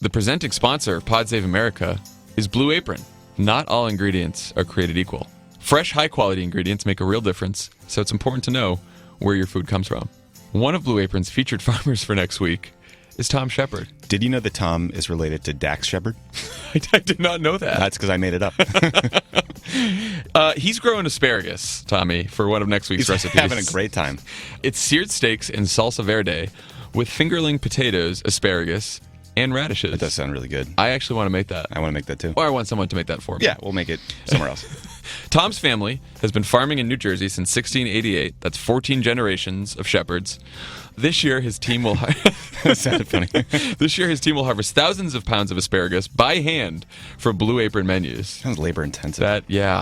The presenting sponsor of Pod Save America is Blue Apron. Not all ingredients are created equal. Fresh, high-quality ingredients make a real difference, so it's important to know where your food comes from. One of Blue Apron's featured farmers for next week is Tom Shepard. Did you know that Tom is related to Dax Shepard? I did not know that. That's because I made it up. He's growing asparagus, Tommy, for one of next week's recipes. He's having a great time. It's seared steaks in salsa verde with fingerling potatoes, asparagus, and radishes. That does sound really good. I actually want to make that. I want to make that too. Or I want someone to make that for me. Yeah, we'll make it somewhere else. Tom's family has been farming in New Jersey since 1688. That's 14 generations of shepherds. This year, his team will That sounded funny. This year, his team will harvest thousands of pounds of asparagus by hand for Blue Apron menus. Sounds labor intensive. I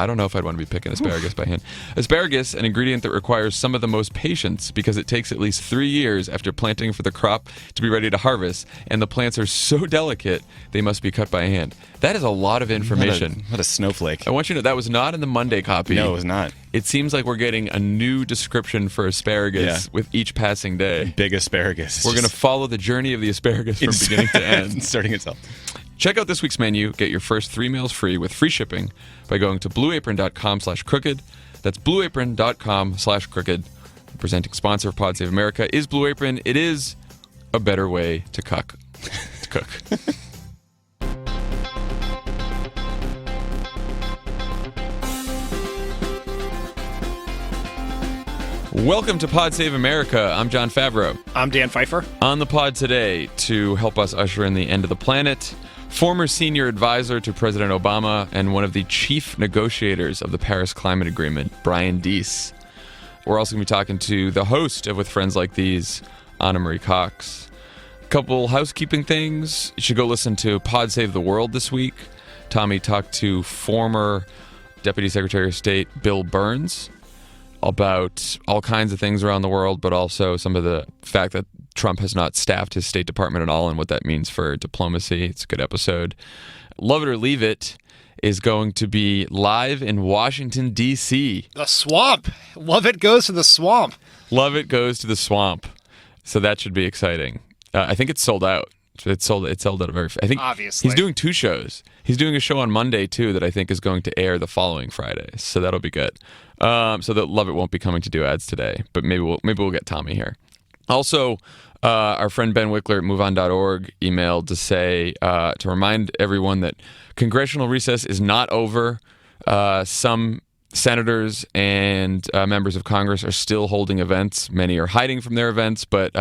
don't know if I'd want to be picking asparagus by hand. Asparagus, an ingredient that requires some of the most patience because it takes at least 3 years after planting for the crop to be ready to harvest, and the plants are so delicate they must be cut by hand. That is a lot of information. What a snowflake. I want you to know that was not in the Monday copy. No, it was not. It seems like we're getting a new description for asparagus with each passing day. Big asparagus. We're going to follow the journey of the asparagus from beginning to end. Starting itself. Check out this week's menu. Get your first 3 meals free with free shipping by going to blueapron.com/crooked. That's blueapron.com/crooked. The presenting sponsor of Pod Save America is Blue Apron. It is a better way to cook. Welcome to Pod Save America. I'm Jon Favreau. I'm Dan Pfeiffer. On the pod today to help us usher in the end of the planet, former senior advisor to President Obama and one of the chief negotiators of the Paris Climate Agreement, Brian Deese. We're also going to be talking to the host of With Friends Like These, Ana Marie Cox. A couple housekeeping things. You should go listen to Pod Save the World this week. Tommy talked to former Deputy Secretary of State Bill Burns about all kinds of things around the world, but also some of the fact that Trump has not staffed his State Department at all and what that means for diplomacy. It's a good episode. Love It or Leave It is going to be live in Washington, D.C. The swamp. Love It goes to the swamp. Love It goes to the swamp. So that should be exciting. I think it's sold out. It's sold out I think obviously he's doing 2 shows. He's doing a show on Monday too that I think is going to air the following Friday. So that'll be good. So that Love It won't be coming to do ads today, but maybe we'll get Tommy here. Also, our friend Ben Wickler at MoveOn.org emailed to say to remind everyone that congressional recess is not over. Some senators and members of Congress are still holding events. Many are hiding from their events, but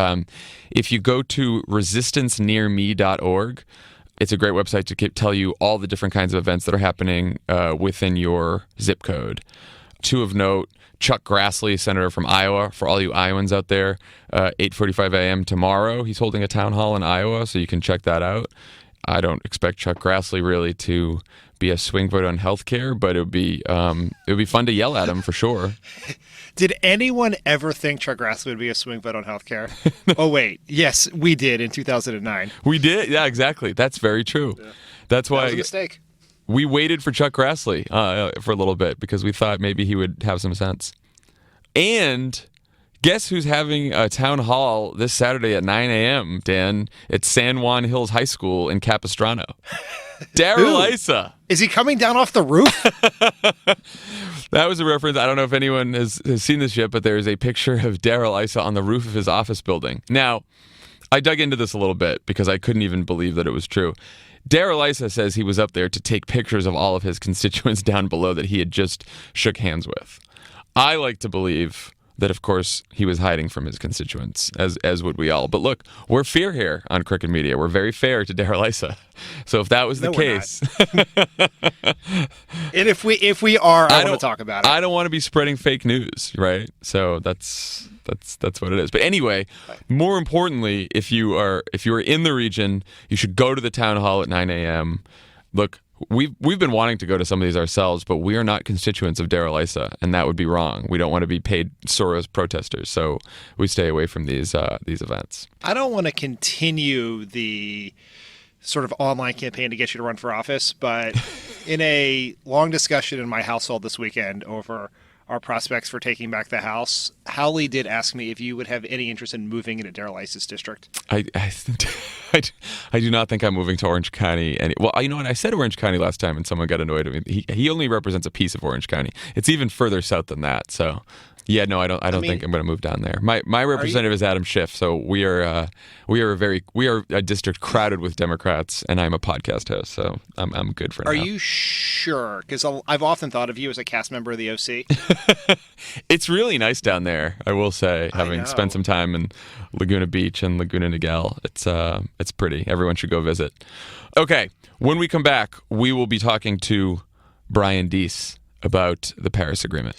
if you go to resistancenearme.org, it's a great website to tell you all the different kinds of events that are happening within your zip code. 2 of note, Chuck Grassley, senator from Iowa, for all you Iowans out there, 8:45 a.m. tomorrow. He's holding a town hall in Iowa, so you can check that out. I don't expect Chuck Grassley really to be a swing vote on health care, but it would be fun to yell at him for sure. Did anyone ever think Chuck Grassley would be a swing vote on healthcare? Oh, wait. Yes, we did in 2009. We did? Yeah, exactly. That's very true. Yeah. That's why That was a mistake. We waited for Chuck Grassley for a little bit because we thought maybe he would have some sense. And guess who's having a town hall this Saturday at 9 a.m., Dan, at San Juan Hills High School in Capistrano? Daryl Issa. Is he coming down off the roof? That was a reference. I don't know if anyone has seen this yet, but there is a picture of Daryl Issa on the roof of his office building. Now, I dug into this a little bit because I couldn't even believe that it was true. Daryl Issa says he was up there to take pictures of all of his constituents down below that he had just shook hands with. I like to believe that, of course, he was hiding from his constituents, as would we all. But look, we're fair here on Crooked Media. We're very fair to Daryl Issa. So if that was the case... And if we are, I want to talk about it. I don't want to be spreading fake news, right? So that's what it is. But anyway, more importantly, if you are in the region, you should go to the town hall at 9 a.m. Look, we've been wanting to go to some of these ourselves, but we are not constituents of Daryl Issa, and that would be wrong. We don't want to be paid Soros protesters, so we stay away from these events. I don't want to continue the sort of online campaign to get you to run for office, but in a long discussion in my household this weekend over our prospects for taking back the House, Howley did ask me if you would have any interest in moving into Darrell Iss's district. I do not think I'm moving to Orange County. Well, you know what? I said Orange County last time, and someone got annoyed at me. He only represents a piece of Orange County. It's even further south than that. So, yeah, no, I don't think I'm going to move down there. My representative is Adam Schiff. So we are a district crowded with Democrats, and I'm a podcast host. So I'm good for now. Are you sure? Because I've often thought of you as a cast member of the OC. It's really nice down there, I will say, having spent some time in Laguna Beach and Laguna Niguel. It's pretty. Everyone should go visit. Okay, when we come back, we will be talking to Brian Deese about the Paris Agreement.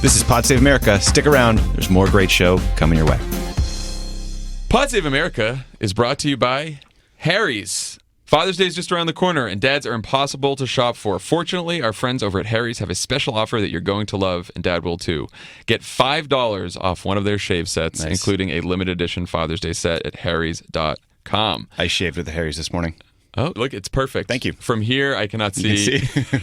This is Pod Save America. Stick around. There's more great show coming your way. Pod Save America is brought to you by Harry's. Father's Day is just around the corner, and dads are impossible to shop for. Fortunately, our friends over at Harry's have a special offer that you're going to love, and Dad will too. Get $5 off one of their shave sets, including a limited edition Father's Day set at harrys.com. I shaved with the Harry's this morning. Oh, look, it's perfect. Thank you. From here, I cannot see. You can see.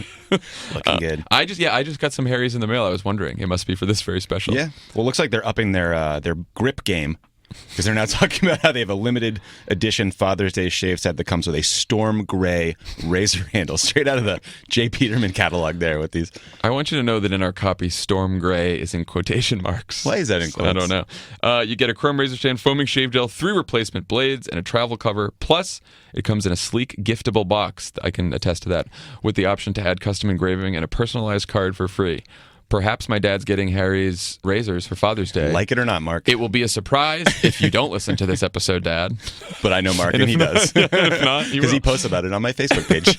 Looking good. I just got some Harry's in the mail. I was wondering. It must be for this very special. Yeah. Well, it looks like they're upping their grip game, because they're now talking about how they have a limited edition Father's Day shave set that comes with a storm gray razor handle, straight out of the J. Peterman catalog there with these. I want you to know that in our copy, storm gray is in quotation marks. Why is that in quotes? I don't know. You get a chrome razor stand, foaming shave gel, 3 replacement blades, and a travel cover. Plus, it comes in a sleek, giftable box. I can attest to that, with the option to add custom engraving and a personalized card for free. Perhaps my dad's getting Harry's razors for Father's Day. Like it or not, Mark. It will be a surprise if you don't listen to this episode, Dad. But I know Mark, and he does. If not, because he posts about it on my Facebook page.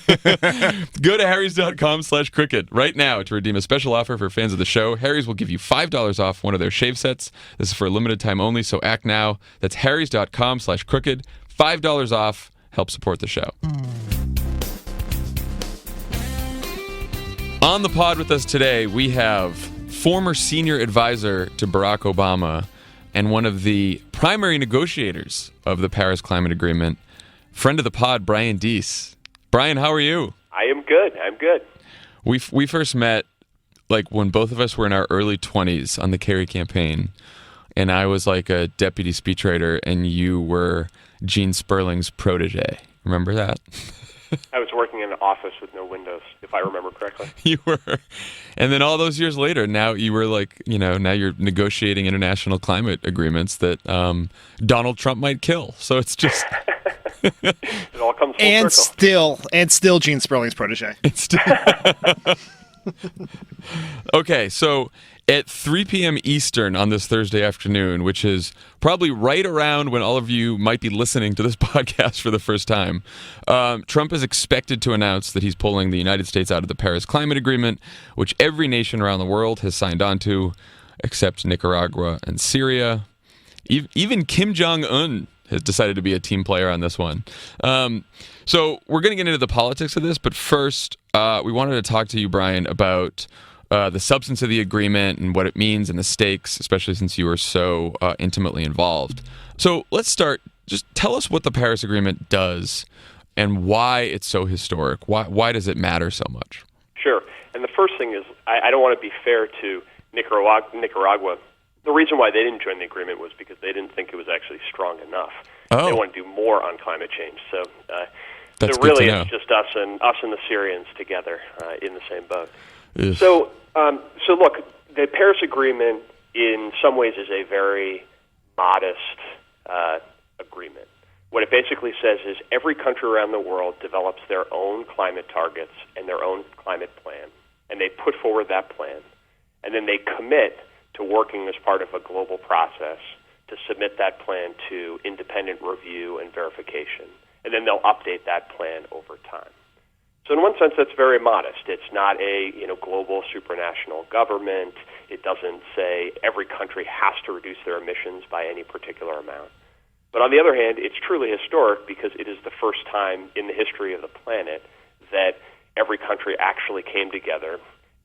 Go to harrys.com/cricket right now to redeem a special offer for fans of the show. Harry's will give you $5 off one of their shave sets. This is for a limited time only, so act now. That's harrys.com/crooked. $5 off. Help support the show. On the pod with us today, we have former senior advisor to Barack Obama and one of the primary negotiators of the Paris Climate Agreement, friend of the pod, Brian Deese. Brian, how are you? I am good. I'm good. We first met like when both of us were in our early 20s on the Kerry campaign, and I was like a deputy speechwriter, and you were Gene Sperling's protege. Remember that? I was working in an office with no windows, if I remember correctly. You were. And then all those years later, now you were like, now you're negotiating international climate agreements that Donald Trump might kill. So it's just... It all comes full circle. Still Gene Sperling's protege. It's still... Okay, so at 3 p.m. Eastern on this Thursday afternoon, which is probably right around when all of you might be listening to this podcast for the first time, Trump is expected to announce that he's pulling the United States out of the Paris Climate Agreement, which every nation around the world has signed on to, except Nicaragua and Syria. Even Kim Jong-un has decided to be a team player on this one. So we're going to get into the politics of this, but first, we wanted to talk to you, Brian, about the substance of the agreement and what it means and the stakes, especially since you were so intimately involved. So let's start. Just tell us what the Paris Agreement does and why it's so historic. Why does it matter so much? Sure. And the first thing is, I don't want to be fair to Nicaragua. The reason why they didn't join the agreement was because they didn't think it was actually strong enough. Oh. They want to do more on climate change. So, That's so really, good to know. it's just us and the Syrians together in the same boat. Ugh. So look, the Paris Agreement in some ways is a very modest agreement. What it basically says is every country around the world develops their own climate targets and their own climate plan, and they put forward that plan, and then they commit to working as part of a global process to submit that plan to independent review and verification, and then they'll update that plan over time. So in one sense, that's very modest. It's not a global supranational government. It doesn't say every country has to reduce their emissions by any particular amount. But on the other hand, it's truly historic because it is the first time in the history of the planet that every country actually came together,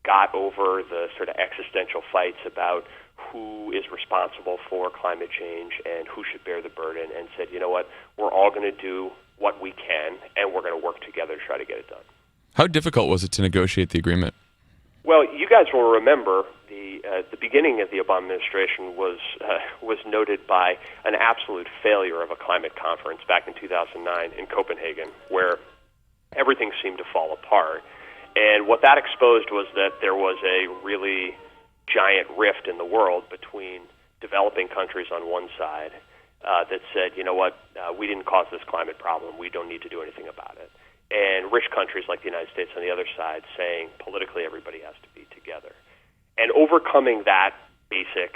got over the sort of existential fights about who is responsible for climate change and who should bear the burden, and said, you know what, we're all going to do what we can, and we're going to work together to try to get it done. How difficult was it to negotiate the agreement? Well, you guys will remember the the beginning of the Obama administration was noted by an absolute failure of a climate conference back in 2009 in Copenhagen, where everything seemed to fall apart. And what that exposed was that there was a really giant rift in the world between developing countries on one side that said, you know what, we didn't cause this climate problem, we don't need to do anything about it, and rich countries like the United States on the other side saying politically everybody has to be together. And overcoming that basic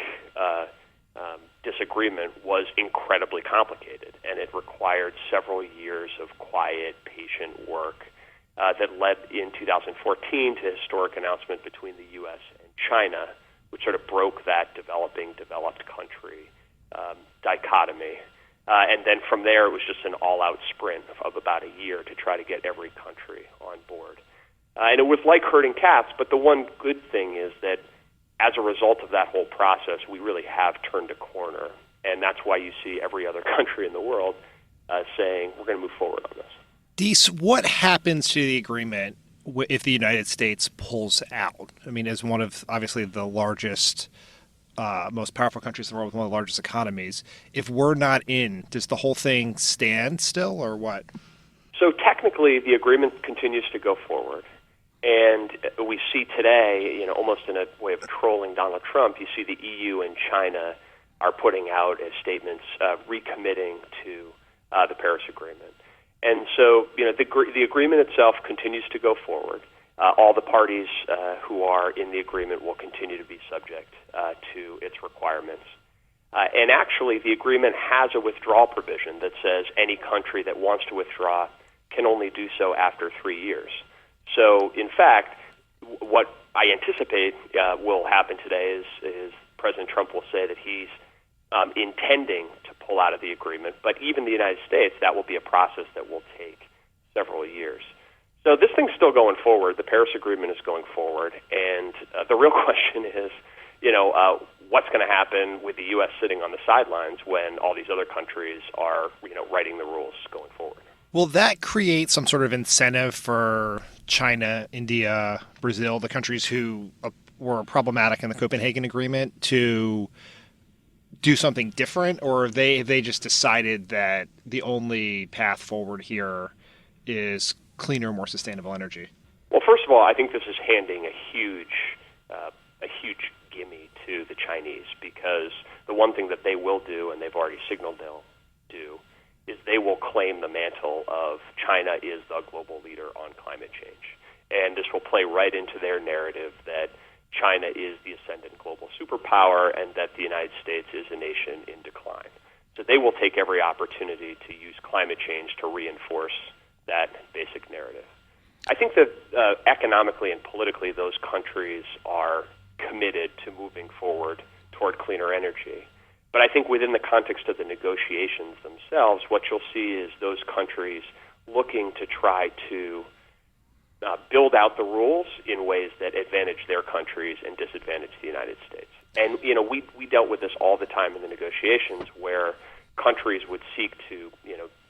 disagreement was incredibly complicated, and it required several years of quiet, patient work that led in 2014 to a historic announcement between the U.S. and China, which sort of broke that developed country dichotomy. And then from there, it was just an all-out sprint of about a year to try to get every country on board. And it was like herding cats, but the one good thing is that as a result of that whole process, we really have turned a corner. And that's why you see every other country in the world saying, we're going to move forward on this. Deese, what happens to the agreement if the United States pulls out? I mean, as one of, obviously, the largest, most powerful countries in the world with one of the largest economies, if we're not in, does the whole thing stand still or what? So technically, the agreement continues to go forward. And we see today, almost in a way of trolling Donald Trump, you see the EU and China are putting out as statements recommitting to the Paris Agreement. And so, the agreement itself continues to go forward. All the parties who are in the agreement will continue to be subject to its requirements. And actually, the agreement has a withdrawal provision that says any country that wants to withdraw can only do so after 3 years. So, in fact, what I anticipate will happen today is President Trump will say that he's intending to pull out of the agreement, but even the United States, that will be a process that will take several years. So this thing's still going forward. The Paris Agreement is going forward, and the real question is, what's going to happen with the U.S. sitting on the sidelines when all these other countries are, writing the rules going forward? Will that create some sort of incentive for China, India, Brazil, the countries who were problematic in the Copenhagen Agreement, to do something different, or have they just decided that the only path forward here is cleaner, more sustainable energy? Well, first of all, I think this is handing a huge gimme to the Chinese, because the one thing that they will do, and they've already signaled they'll do, is they will claim the mantle of China is the global leader on climate change. And this will play right into their narrative that China is the ascendant global superpower and that the United States is a nation in decline. So they will take every opportunity to use climate change to reinforce that basic narrative. I think that economically and politically, those countries are committed to moving forward toward cleaner energy. But I think within the context of the negotiations themselves, what you'll see is those countries looking to try to build out the rules in ways that advantage their countries and disadvantage the United States. And, we dealt with this all the time in the negotiations, where countries would seek to,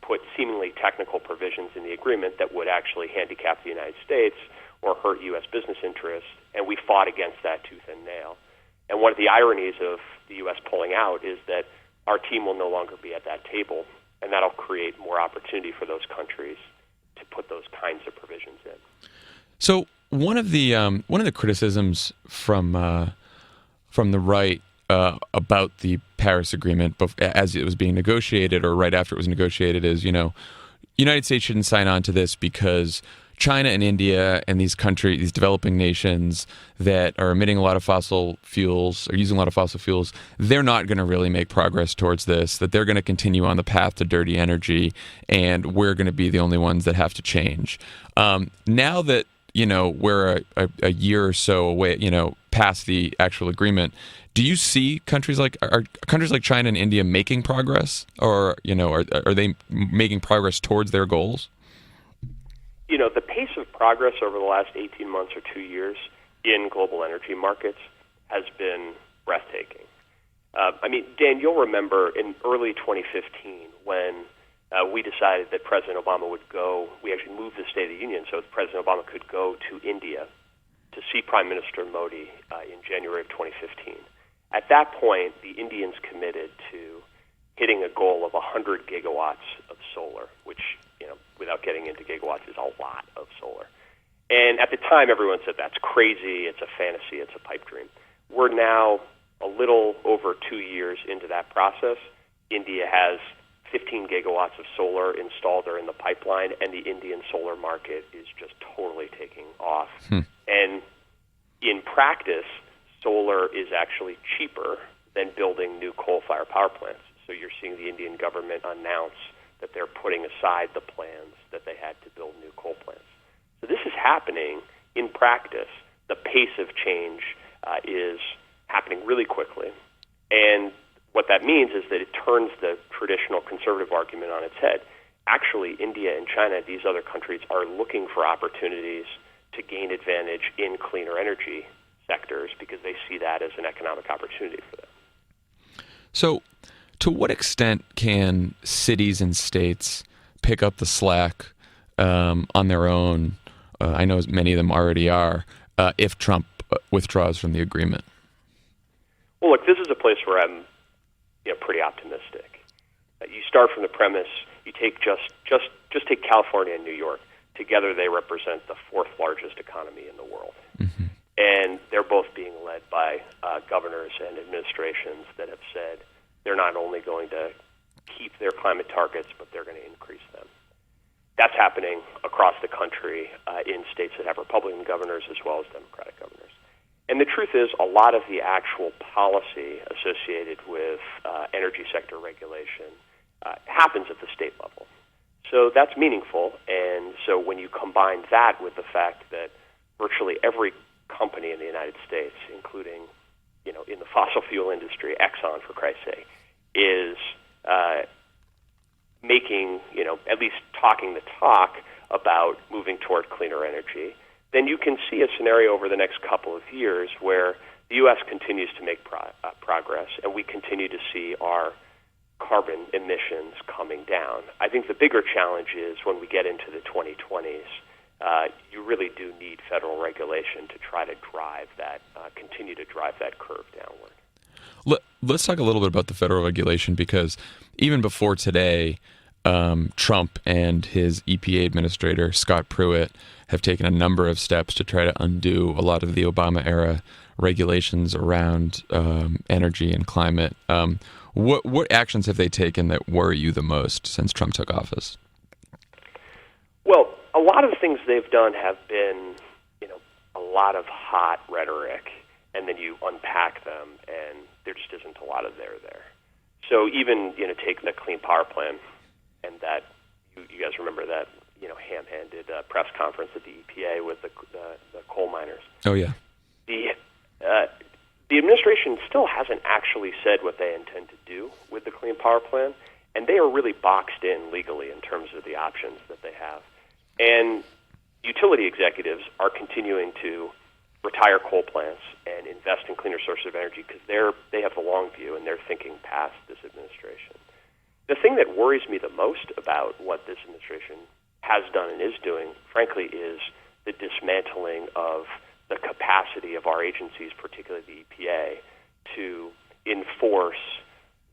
put seemingly technical provisions in the agreement that would actually handicap the United States or hurt U.S. business interests, and we fought against that tooth and nail. And one of the ironies of the U.S. pulling out is that our team will no longer be at that table, and that'll create more opportunity for those countries to put those kinds of provisions in. So one of the criticisms from the right about the Paris Agreement, as it was being negotiated or right after it was negotiated, is United States shouldn't sign on to this because China and India and these countries, these developing nations that are emitting a lot of fossil fuels or using a lot of fossil fuels, they're not going to really make progress towards this, that they're going to continue on the path to dirty energy, and we're going to be the only ones that have to change. Now that, we're a year or so away, past the actual agreement, do you see countries like China and India making progress, or, are they making progress towards their goals? The pace of progress over the last 18 months or 2 years in global energy markets has been breathtaking. Dan, you'll remember in early 2015 when we decided that President Obama would go, we actually moved the State of the Union so President Obama could go to India to see Prime Minister Modi in January of 2015. At that point, the Indians committed to hitting a goal of 100 gigawatts of solar, which, without getting into gigawatts, is a lot of solar. And at the time, everyone said, that's crazy, it's a fantasy, it's a pipe dream. We're now a little over 2 years into that process. India has 15 gigawatts of solar installed or in the pipeline, and the Indian solar market is just totally taking off. And in practice, solar is actually cheaper than building new coal-fired power plants. So you're seeing the Indian government announce that they're putting aside the plans that they had to build new coal plants. So this is happening in practice. The pace of change is happening really quickly. And what that means is that it turns the traditional conservative argument on its head. Actually, India and China, these other countries, are looking for opportunities to gain advantage in cleaner energy sectors because they see that as an economic opportunity for them. So, to what extent can cities and states pick up the slack on their own? I know many of them already are, if Trump withdraws from the agreement. Well, look, this is a place where I'm pretty optimistic. You start from the premise, you take just take California and New York. Together they represent the fourth largest economy in the world. Mm-hmm. And they're both being led by governors and administrations that have said they're not only going to keep their climate targets, but they're going to increase them. That's happening across the country in states that have Republican governors as well as Democratic governors. And the truth is, a lot of the actual policy associated with energy sector regulation happens at the state level. So that's meaningful. And so when you combine that with the fact that virtually every company in the United States, including, in the fossil fuel industry, Exxon, for Christ's sake, is making, at least talking the talk about moving toward cleaner energy, then you can see a scenario over the next couple of years where the U.S. continues to make progress and we continue to see our carbon emissions coming down. I think the bigger challenge is when we get into the 2020s, you really do need federal regulation to try to drive that, continue to drive that curve downward. Let's talk a little bit about the federal regulation, because even before today, Trump and his EPA administrator, Scott Pruitt, have taken a number of steps to try to undo a lot of the Obama-era regulations around energy and climate. What actions have they taken that worry you the most since Trump took office? Well, a lot of the things they've done have been, a lot of hot rhetoric, and then you unpack them, and there just isn't a lot of there. So even, take the Clean Power Plan, and that, you guys remember that, ham-handed press conference at the EPA with the coal miners. Oh, yeah. The administration still hasn't actually said what they intend to do with the Clean Power Plan, and they are really boxed in legally in terms of the options that they have. And utility executives are continuing to retire coal plants and invest in cleaner sources of energy because they have the long view and they're thinking past this administration. The thing that worries me the most about what this administration has done and is doing, frankly, is the dismantling of the capacity of our agencies, particularly the EPA, to enforce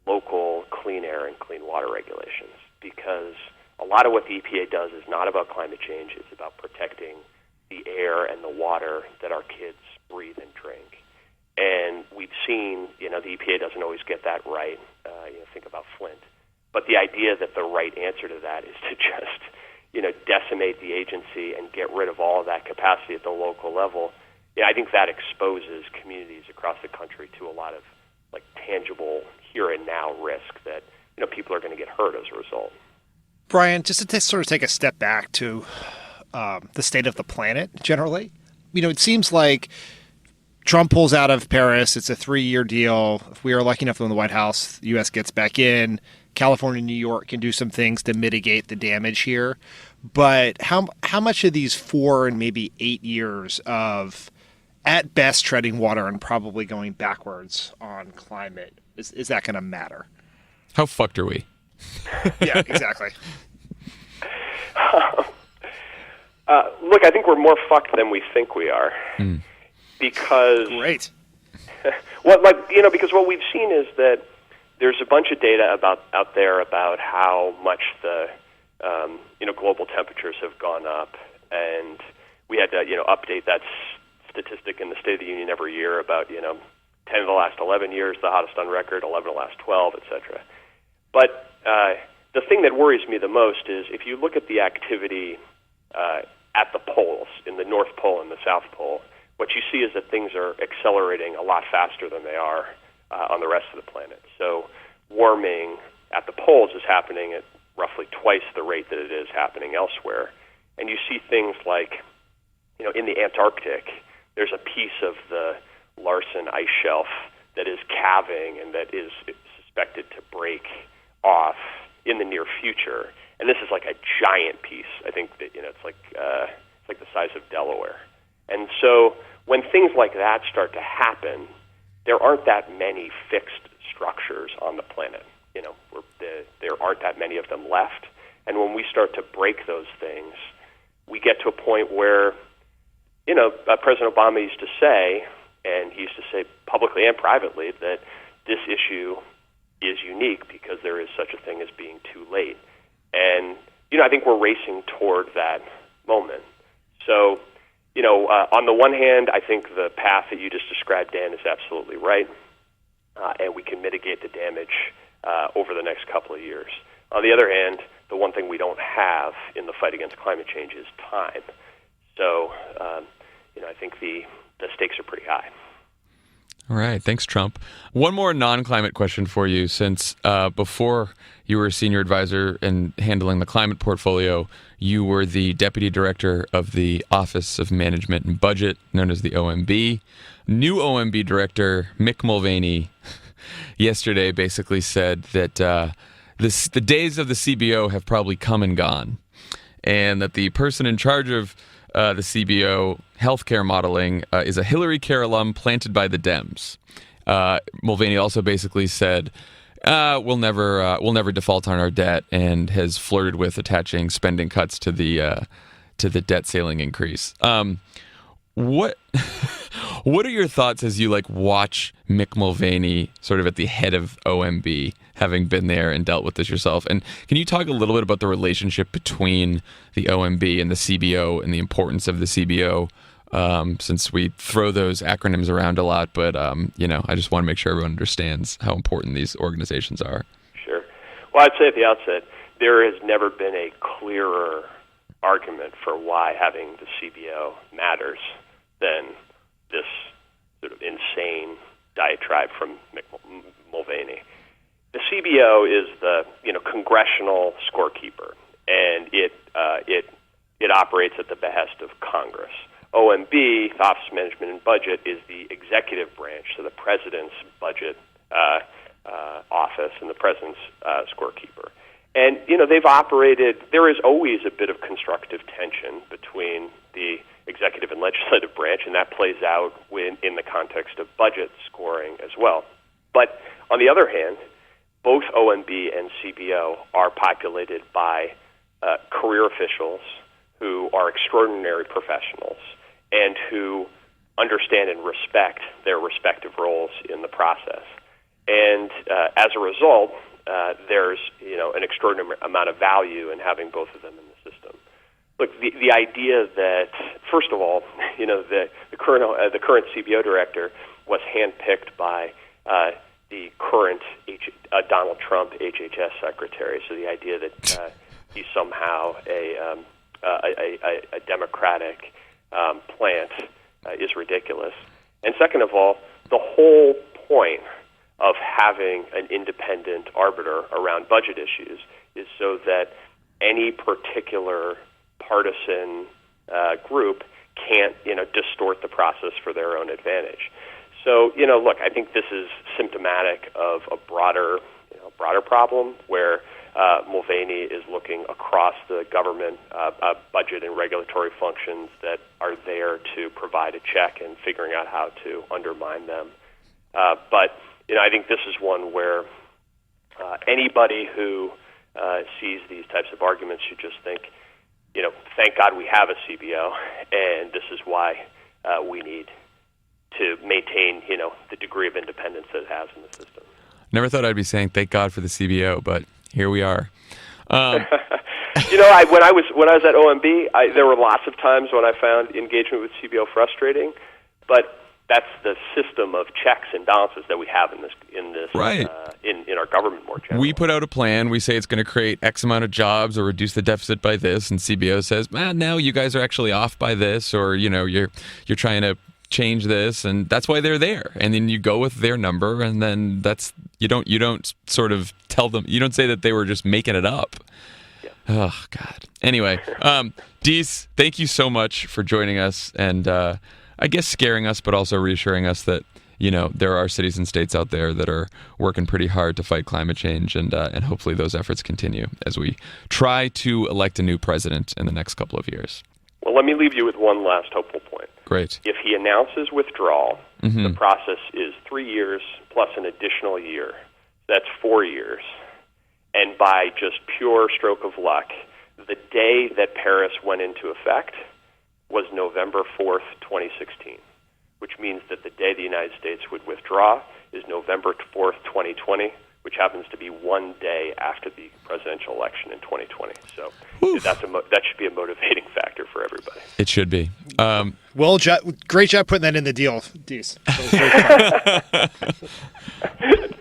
local clean air and clean water regulations. Because a lot of what the EPA does is not about climate change, it's about protecting the air and the water that our kids breathe and drink. And we've seen, the EPA doesn't always get that right. Think about Flint. But the idea that the right answer to that is to just, decimate the agency and get rid of all of that capacity at the local level, I think that exposes communities across the country to a lot of tangible here and now risk that people are going to get hurt as a result. Brian, just to sort of take a step back to the state of the planet generally, it seems like Trump pulls out of Paris. It's a 3-year deal. If we are lucky enough in the White House, the U.S. gets back in. California and New York can do some things to mitigate the damage here. But how much of these 4 and maybe 8 years of, at best, treading water and probably going backwards on climate, is that going to matter? How fucked are we? Yeah, exactly. Look, I think we're more fucked than we think we are, because Great. because what we've seen is that there's a bunch of data out there about how much the global temperatures have gone up, and we had to update that statistic in the State of the Union every year about 10 of the last 11 years, the hottest on record, 11 of the last 12, etc. But the thing that worries me the most is if you look at the activity at the poles, in the North Pole and the South Pole, what you see is that things are accelerating a lot faster than they are on the rest of the planet. So warming at the poles is happening at roughly twice the rate that it is happening elsewhere. And you see things like, in the Antarctic, there's a piece of the Larsen ice shelf that is calving and that is suspected to break off in the near future. And this is like a giant piece. I think that it's like the size of Delaware. And so when things like that start to happen, there aren't that many fixed structures on the planet. There aren't that many of them left. And when we start to break those things, we get to a point where, President Obama used to say, and he used to say publicly and privately, that this issue is unique because there is such a thing as being too late. And, I think we're racing toward that moment. So, on the one hand, I think the path that you just described, Dan, is absolutely right, and we can mitigate the damage over the next couple of years. On the other hand, the one thing we don't have in the fight against climate change is time. So, I think the stakes are pretty high. All right. Thanks, Trump. One more non-climate question for you, since before you were a senior advisor and handling the climate portfolio, you were the deputy director of the Office of Management and Budget, known as the OMB. New OMB director, Mick Mulvaney, yesterday basically said that the days of the CBO have probably come and gone, and that the person in charge of the CBO healthcare modeling is a Hillary Care alum planted by the Dems. Mulvaney also basically said, we'll never default on our debt, and has flirted with attaching spending cuts to the debt ceiling increase. What are your thoughts as you watch Mick Mulvaney sort of at the head of OMB, having been there and dealt with this yourself? And can you talk a little bit about the relationship between the OMB and the CBO and the importance of the CBO? Since we throw those acronyms around a lot, but I just want to make sure everyone understands how important these organizations are. Sure. Well, I'd say at the outset, there has never been a clearer argument for why having the CBO matters than this sort of insane diatribe from Mick Mulvaney. The CBO is the congressional scorekeeper, and it operates at the behest of Congress. OMB, the Office of Management and Budget, is the executive branch, so the president's budget office and the president's scorekeeper. And, they've operated, there is always a bit of constructive tension between the executive and legislative branch, and that plays out in the context of budget scoring as well. But on the other hand, both OMB and CBO are populated by career officials who are extraordinary professionals and who understand and respect their respective roles in the process. And as a result, there's an extraordinary amount of value in having both of them in the system. Look, the idea that, first of all, the current CBO director was handpicked by the current Donald Trump HHS secretary. So the idea that he's somehow a Democratic plant is ridiculous. And second of all, the whole point of having an independent arbiter around budget issues is so that any particular partisan group can't, distort the process for their own advantage. So, look, I think this is symptomatic of a broader problem where Mulvaney is looking across the government budget and regulatory functions that are there to provide a check and figuring out how to undermine them. But I think this is one where anybody who sees these types of arguments should just think, thank God we have a CBO, and this is why we need to maintain, the degree of independence that it has in the system. Never thought I'd be saying thank God for the CBO, but here we are. When I was at OMB, there were lots of times when I found engagement with CBO frustrating, but that's the system of checks and balances that we have in this right. In our government more generally. We put out a plan. We say it's going to create X amount of jobs or reduce the deficit by this, and CBO says, no, you guys are actually off by this, or you're trying to change this, and that's why they're there. And then you go with their number, and then you don't sort of tell them, you don't say that they were just making it up. Yeah. Oh God. Anyway, Deese, thank you so much for joining us, and I guess scaring us, but also reassuring us that there are cities and states out there that are working pretty hard to fight climate change, and hopefully those efforts continue as we try to elect a new president in the next couple of years. Well, let me leave you with one last hopeful point. Great. If he announces withdrawal, the process is 3 years plus an additional year. That's 4 years. And by just pure stroke of luck, the day that Paris went into effect was November 4th, 2016, which means that the day the United States would withdraw is November 4th, 2020, which happens to be one day after the presidential election in 2020. So that should be a motivating factor for everybody. It should be. Well, great job putting that in the deal, Deese. That was very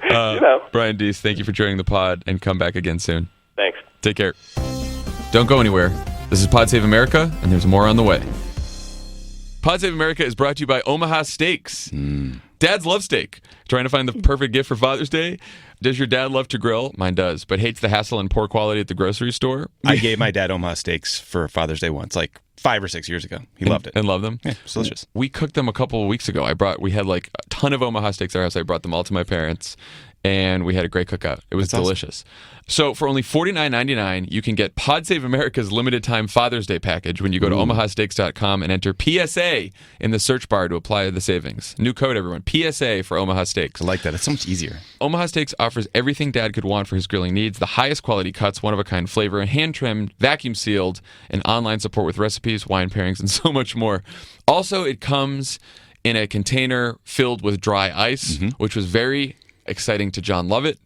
fun. Brian Deese, thank you for joining the pod, and come back again soon. Thanks. Take care. Don't go anywhere. This is Pod Save America, and there's more on the way. Pod Save America is brought to you by Omaha Steaks. Dads love steak. Trying to find the perfect gift for Father's Day? Does your dad love to grill? Mine does, but hates the hassle and poor quality at the grocery store. I gave my dad Omaha Steaks for Father's Day once, like 5 or 6 years ago. He loved it. And loved them? Yeah, it's delicious. We cooked them a couple of weeks ago. We had like a ton of Omaha Steaks at our house. I brought them all to my parents, and we had a great cookout. It was delicious. So for only $49.99, you can get Pod Save America's limited time Father's Day package when you go to omahasteaks.com and enter PSA in the search bar to apply the savings. New code, everyone. PSA for Omaha Steaks. I like that. It's so much easier. Omaha Steaks offers everything Dad could want for his grilling needs: the highest quality cuts, one-of-a-kind flavor, hand-trimmed, vacuum-sealed, and online support with recipes, wine pairings, and so much more. Also, it comes in a container filled with dry ice, which was very exciting to Jon Lovett.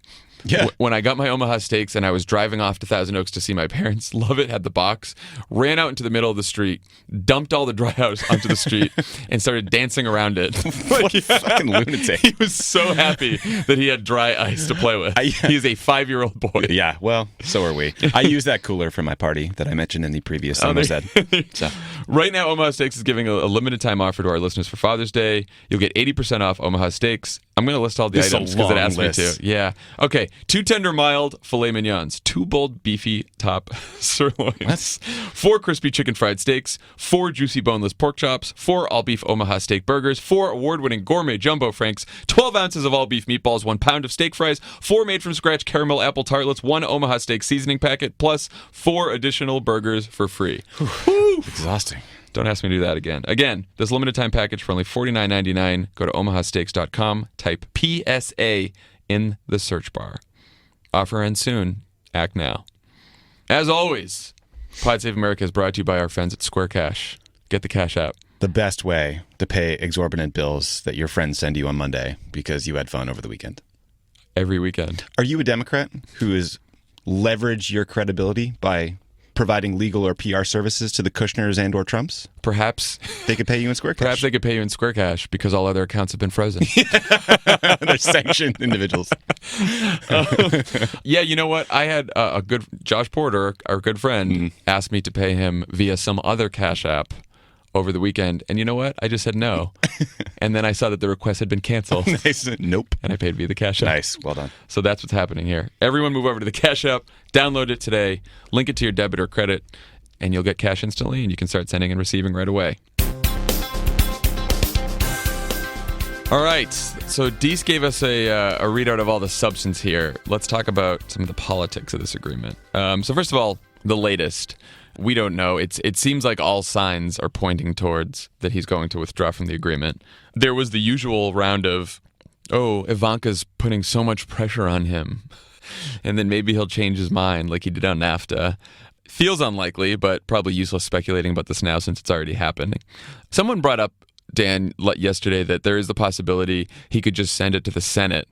Yeah. When I got my Omaha Steaks and I was driving off to Thousand Oaks to see my parents, Lovett had the box, ran out into the middle of the street, dumped all the dry ice onto the street, and started dancing around it. What a fucking lunatic. He was so happy that he had dry ice to play with. He's a 5-year-old boy. Yeah, well, so are we. I used that cooler for my party that I mentioned in the previous said. So. Right now, Omaha Steaks is giving a limited time offer to our listeners for Father's Day. You'll get 80% off Omaha Steaks. I'm going to list all the items because it asked me to. Yeah. Okay. 2 tender mild filet mignons, 2 bold beefy top sirloins, 4 crispy chicken fried steaks, 4 juicy boneless pork chops, 4 all beef Omaha steak burgers, 4 award-winning gourmet jumbo franks, 12 ounces of all beef meatballs, 1 pound of steak fries, 4 made from scratch caramel apple tartlets, 1 Omaha steak seasoning packet, plus 4 additional burgers for free. Exhausting. Don't ask me to do that again. Again, this limited time package for only $49.99. Go to omahasteaks.com, type PSA in the search bar. Offer ends soon. Act now. As always, Pod Save America is brought to you by our friends at Square Cash. Get the Cash app. The best way to pay exorbitant bills that your friends send you on Monday because you had fun over the weekend. Every weekend. Are you a Democrat who has leveraged your credibility by providing legal or PR services to the Kushners and or Trumps? Perhaps they could pay you in Square Cash. Perhaps they could pay you in Square Cash because all other accounts have been frozen. They're sanctioned individuals. Yeah, you know what? I had a good Josh Porter, our good friend, asked me to pay him via some other Cash app over the weekend, and you know what? I just said no, and then I saw that the request had been canceled. Nice. Nope. And I paid via the Cash app. Nice. Well done. So that's what's happening here. Everyone move over to the Cash app, download it today, link it to your debit or credit, and you'll get cash instantly, and you can start sending and receiving right away. All right, so Deese gave us a readout of all the substance here. Let's talk about some of the politics of this agreement. So first of all, the latest. We don't know. It seems like all signs are pointing towards that he's going to withdraw from the agreement. There was the usual round of, Ivanka's putting so much pressure on him, and then maybe he'll change his mind like he did on NAFTA. feels unlikely, but probably useless speculating about this now since it's already happening. Someone brought up, Dan, yesterday that there is the possibility he could just send it to the Senate,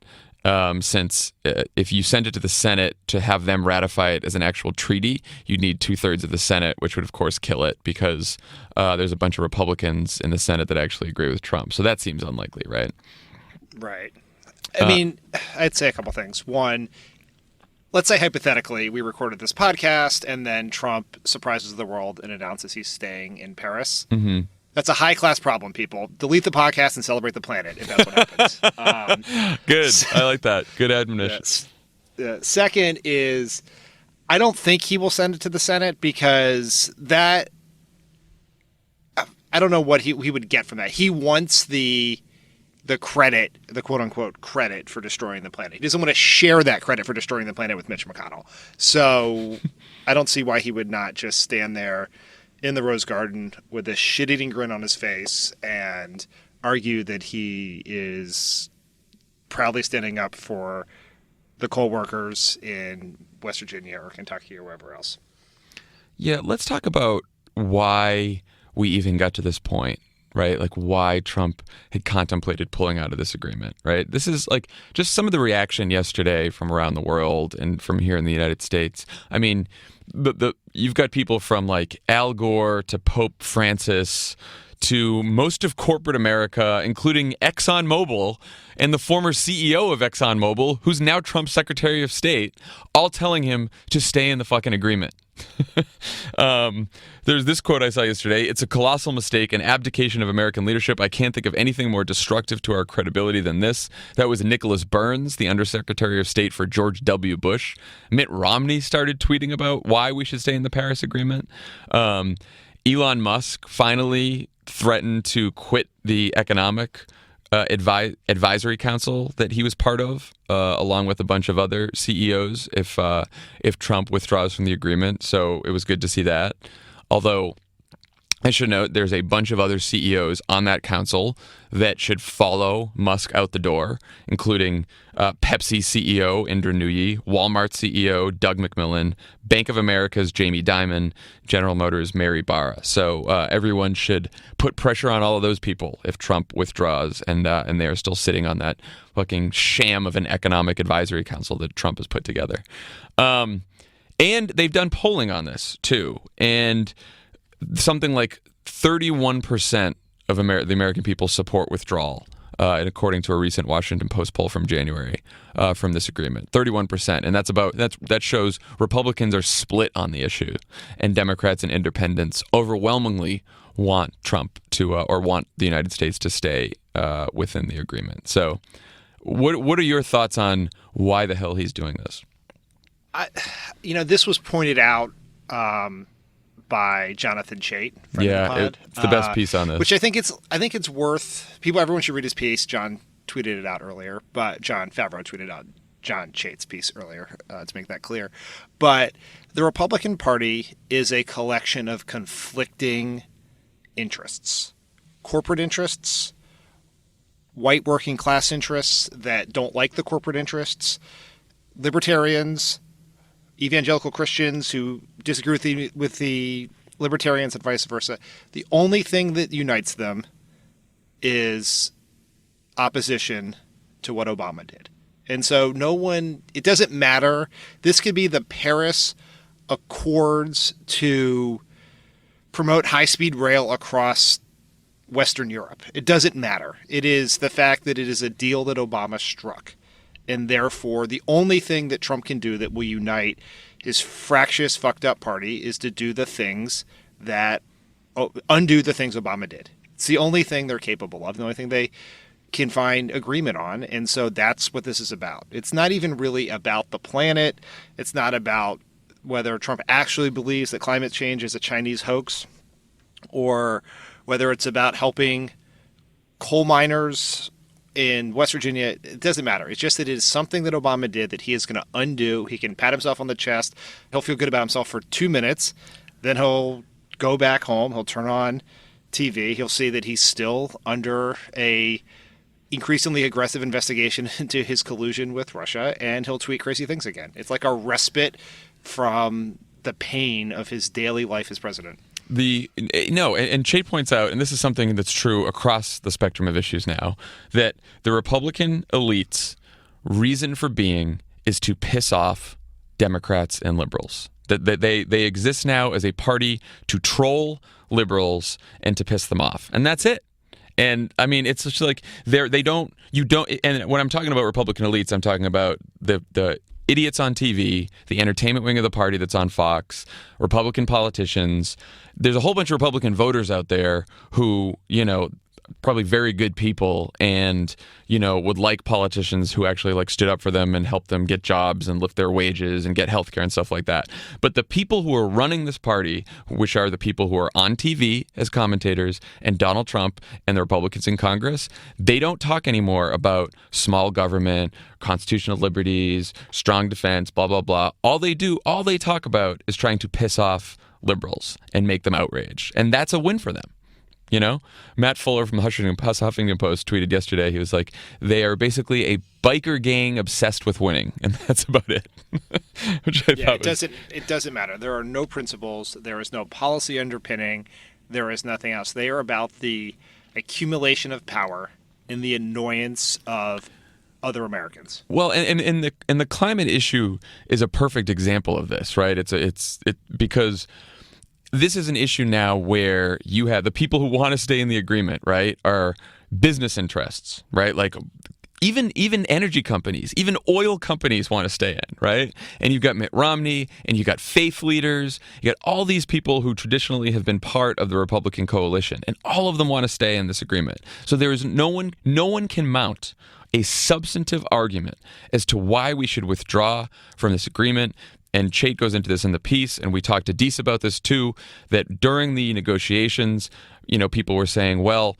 since if you send it to the Senate to have them ratify it as an actual treaty, you'd need 2/3 of the Senate, which would, of course, kill it because there's a bunch of Republicans in the Senate that actually agree with Trump. So that seems unlikely, right? Right. I mean, I'd say a couple things. One, let's say hypothetically we recorded this podcast and then Trump surprises the world and announces he's staying in Paris. Mm-hmm. That's a high-class problem, people. Delete the podcast and celebrate the planet if that's what happens. Good. I like that. Good admonition. Yes. Second is I don't think he will send it to the Senate because that – I don't know what he would get from that. He wants the credit, the quote-unquote credit for destroying the planet. He doesn't want to share that credit for destroying the planet with Mitch McConnell. So I don't see why he would not just stand there in the Rose Garden with a shit-eating grin on his face and argue that he is proudly standing up for the coal workers in West Virginia or Kentucky or wherever else. Yeah, let's talk about why we even got to this point, right? Like why Trump had contemplated pulling out of this agreement, right? This is like just some of the reaction yesterday from around the world and from here in the United States. I mean, you've got people from like Al Gore to Pope Francis to most of corporate America, including ExxonMobil and the former CEO of ExxonMobil, who's now Trump's Secretary of State, all telling him to stay in the fucking agreement. There's this quote I saw yesterday. It's a colossal mistake, an abdication of American leadership. I can't think of anything more destructive to our credibility than this. That was Nicholas Burns, the Undersecretary of State for George W. Bush. Mitt Romney started tweeting about why we should stay in the Paris Agreement. Elon Musk finally threatened to quit the economic advisory council that he was part of, along with a bunch of other CEOs, if Trump withdraws from the agreement. So it was good to see that. Although I should note there's a bunch of other CEOs on that council that should follow Musk out the door, including Pepsi CEO Indra Nooyi, Walmart CEO Doug McMillon, Bank of America's Jamie Dimon, General Motors' Mary Barra. So everyone should put pressure on all of those people if Trump withdraws, and they are still sitting on that fucking sham of an economic advisory council that Trump has put together. And they've done polling on this too, and something like 31% of the American people support withdrawal, and according to a recent Washington Post poll from January, from this agreement, 31%, and that shows Republicans are split on the issue, and Democrats and Independents overwhelmingly want Trump to or want the United States to stay within the agreement. So, what are your thoughts on why the hell he's doing this? This was pointed out by Jonathan Chait. Yeah, it's the best piece on this. Which I think it's worth people. Everyone should read his piece. Jon tweeted it out earlier, but Jon Favreau tweeted out Jon Chait's piece earlier to make that clear. But the Republican Party is a collection of conflicting interests, corporate interests, white working class interests that don't like the corporate interests, libertarians, evangelical Christians who disagree with the libertarians and vice versa. The only thing that unites them is opposition to what Obama did. And so it doesn't matter. This could be the Paris Accords to promote high-speed rail across Western Europe. It doesn't matter. It is the fact that it is a deal that Obama struck. And therefore, the only thing that Trump can do that will unite his fractious, fucked up party is to do the things that undo the things Obama did. It's the only thing they're capable of, the only thing they can find agreement on. And so that's what this is about. It's not even really about the planet. It's not about whether Trump actually believes that climate change is a Chinese hoax, or whether it's about helping coal miners in West Virginia. It doesn't matter. It's just that it is something that Obama did that he is going to undo. He can pat himself on the chest. He'll feel good about himself for 2 minutes. Then he'll go back home. He'll turn on TV. He'll see that he's still under a increasingly aggressive investigation into his collusion with Russia, and he'll tweet crazy things again. It's like a respite from the pain of his daily life as president. And Chait points out, and this is something that's true across the spectrum of issues now, that the Republican elite's reason for being is to piss off Democrats and liberals. That they exist now as a party to troll liberals and to piss them off, and that's it. And I mean, it's just like they don't. And when I'm talking about Republican elites, I'm talking about the idiots on TV, the entertainment wing of the party that's on Fox, Republican politicians. There's a whole bunch of Republican voters out there who, probably very good people and, would like politicians who actually like stood up for them and helped them get jobs and lift their wages and get health care and stuff like that. But the people who are running this party, which are the people who are on TV as commentators and Donald Trump and the Republicans in Congress, they don't talk anymore about small government, constitutional liberties, strong defense, blah, blah, blah. All they talk about is trying to piss off liberals and make them outraged. And that's a win for them. Matt Fuller from Huffington Post tweeted yesterday. He was like, they are basically a biker gang obsessed with winning, and that's about it. Which I thought it doesn't matter. There are no principles. There is no policy underpinning. There is nothing else. They are about the accumulation of power and the annoyance of other Americans. Well, and the climate issue is a perfect example of this, right? It's because this is an issue now where you have the people who want to stay in the agreement, right, are business interests, right? Like even energy companies, even oil companies want to stay in, right? And you've got Mitt Romney and you've got faith leaders. You got all these people who traditionally have been part of the Republican coalition, and all of them want to stay in this agreement. So there is no one can mount a substantive argument as to why we should withdraw from this agreement. And Chait goes into this in the piece, and we talked to Deese about this too, that during the negotiations, people were saying, well,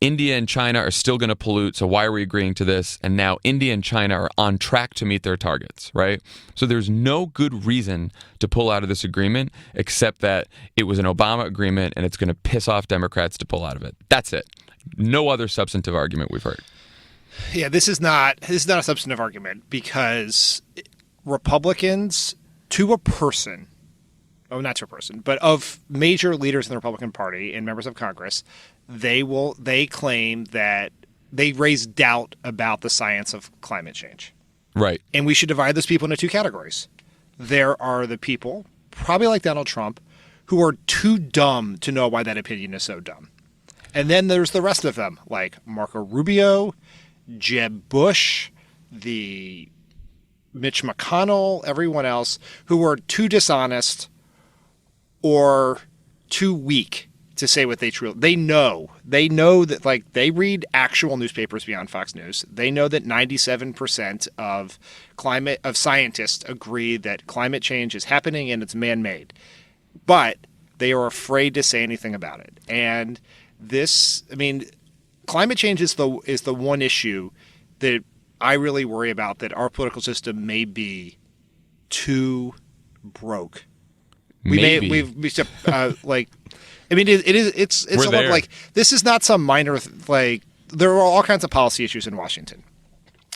India and China are still going to pollute, so why are we agreeing to this? And now India and China are on track to meet their targets, right? So there's no good reason to pull out of this agreement except that it was an Obama agreement and it's going to piss off Democrats to pull out of it. That's it. No other substantive argument we've heard. Yeah, this is not a substantive argument because Republicans, to a person, not to a person, but of major leaders in the Republican Party and members of Congress, they claim that they raise doubt about the science of climate change. Right. And we should divide those people into two categories. There are the people, probably like Donald Trump, who are too dumb to know why that opinion is so dumb. And then there's the rest of them, like Marco Rubio, Jeb Bush, the Mitch McConnell, everyone else, who are too dishonest or too weak to say what they truly. They know that, like, they read actual newspapers beyond Fox News. They know that 97% of scientists agree that climate change is happening and it's man-made, but they are afraid to say anything about it. And climate change is the one issue that I really worry about, that our political system may be too broke. It's a lot like, this is not some minor, like, there are all kinds of policy issues in Washington.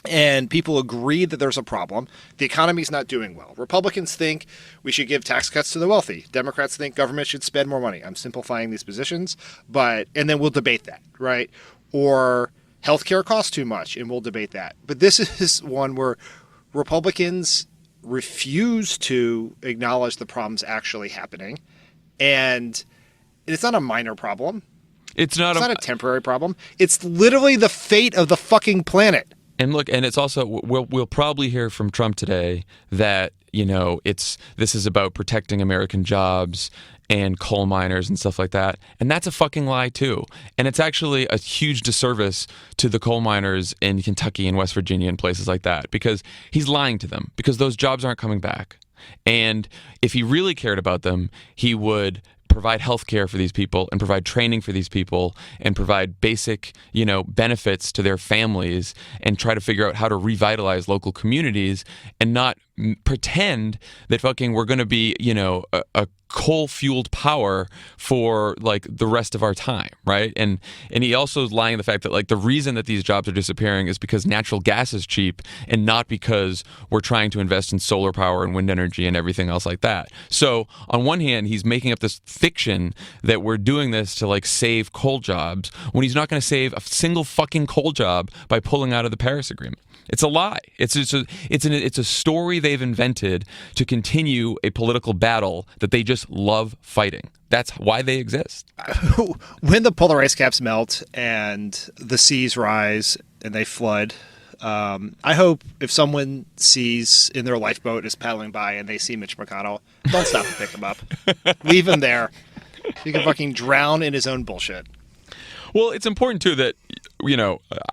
And people agree that there's a problem. The economy's not doing well. Republicans think we should give tax cuts to the wealthy. Democrats think government should spend more money. I'm simplifying these positions, and then we'll debate that, right? Or healthcare costs too much, and we'll debate that. But this is one where Republicans refuse to acknowledge the problems actually happening. And it's not a minor problem. It's not a temporary problem. It's literally the fate of the fucking planet. And look, and it's also, we'll probably hear from Trump today that, this is about protecting American jobs and coal miners and stuff like that. And that's a fucking lie too. And it's actually a huge disservice to the coal miners in Kentucky and West Virginia and places like that, because he's lying to them, because those jobs aren't coming back. And if he really cared about them, he would provide health care for these people and provide training for these people and provide basic, benefits to their families and try to figure out how to revitalize local communities and not pretend that fucking we're going to be, a coal-fueled power for like the rest of our time, right? And he also is lying the fact that like the reason that these jobs are disappearing is because natural gas is cheap and not because we're trying to invest in solar power and wind energy and everything else like that. So on one hand, he's making up this fiction that we're doing this to like save coal jobs when he's not going to save a single fucking coal job by pulling out of the Paris Agreement. It's a lie. It's a story they've invented to continue a political battle that they just love fighting. That's why they exist. When the polar ice caps melt and the seas rise and they flood, I hope if someone sees in their lifeboat is paddling by and they see Mitch McConnell, don't stop to pick him up. Leave him there. He can fucking drown in his own bullshit. Well, it's important too that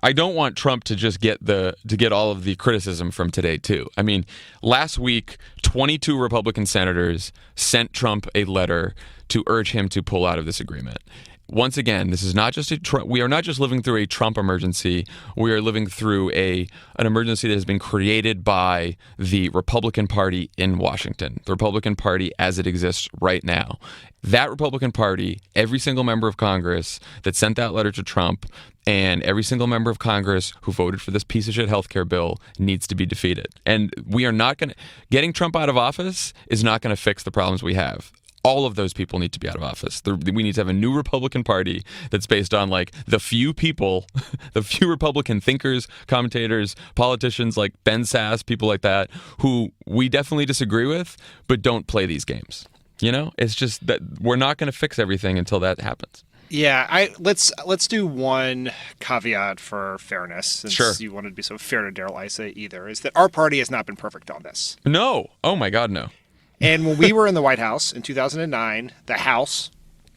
I don't want Trump to just get all of the criticism from today too. I mean, last week 22 Republican senators sent Trump a letter to urge him to pull out of this agreement. Once again, this is not just we are not just living through a Trump emergency. We are living through an emergency that has been created by the Republican Party in Washington, the Republican Party as it exists right now. That Republican Party, every single member of Congress that sent that letter to Trump, and every single member of Congress who voted for this piece of shit healthcare bill needs to be defeated. And we are not going to getting Trump out of office is not going to fix the problems we have. All of those people need to be out of office. We need to have a new Republican Party that's based on like the few people, the few Republican thinkers, commentators, politicians like Ben Sass, people like that, who we definitely disagree with, but don't play these games. It's just that we're not going to fix everything until that happens. Yeah, let's do one caveat for fairness, since Sure. you wanted to be so fair to Darrell Issa either, is that our party has not been perfect on this. No. Oh my God, no. And when we were in the White House in 2009, the House,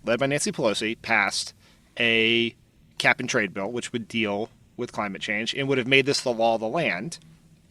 led by Nancy Pelosi, passed a cap and trade bill, which would deal with climate change and would have made this the law of the land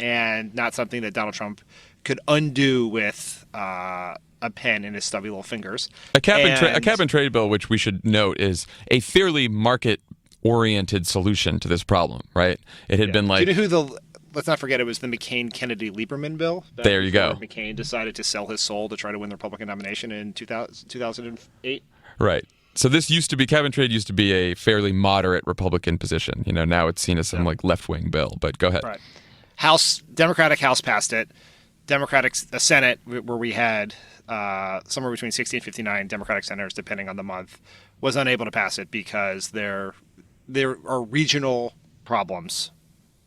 and not something that Donald Trump could undo with a pen in his stubby little fingers. A cap and trade bill, which we should note is a fairly market-oriented solution to this problem, right? It had been like... Do you know who let's not forget it was the McCain-Kennedy-Lieberman bill. There you go. McCain decided to sell his soul to try to win the Republican nomination in 2008. Right. So this cap and trade used to be a fairly moderate Republican position. Now it's seen as some like left-wing bill, but go ahead. Right. Democratic House passed it. Democratic Senate, where we had somewhere between 60 and 59 Democratic senators, depending on the month, was unable to pass it because there are regional problems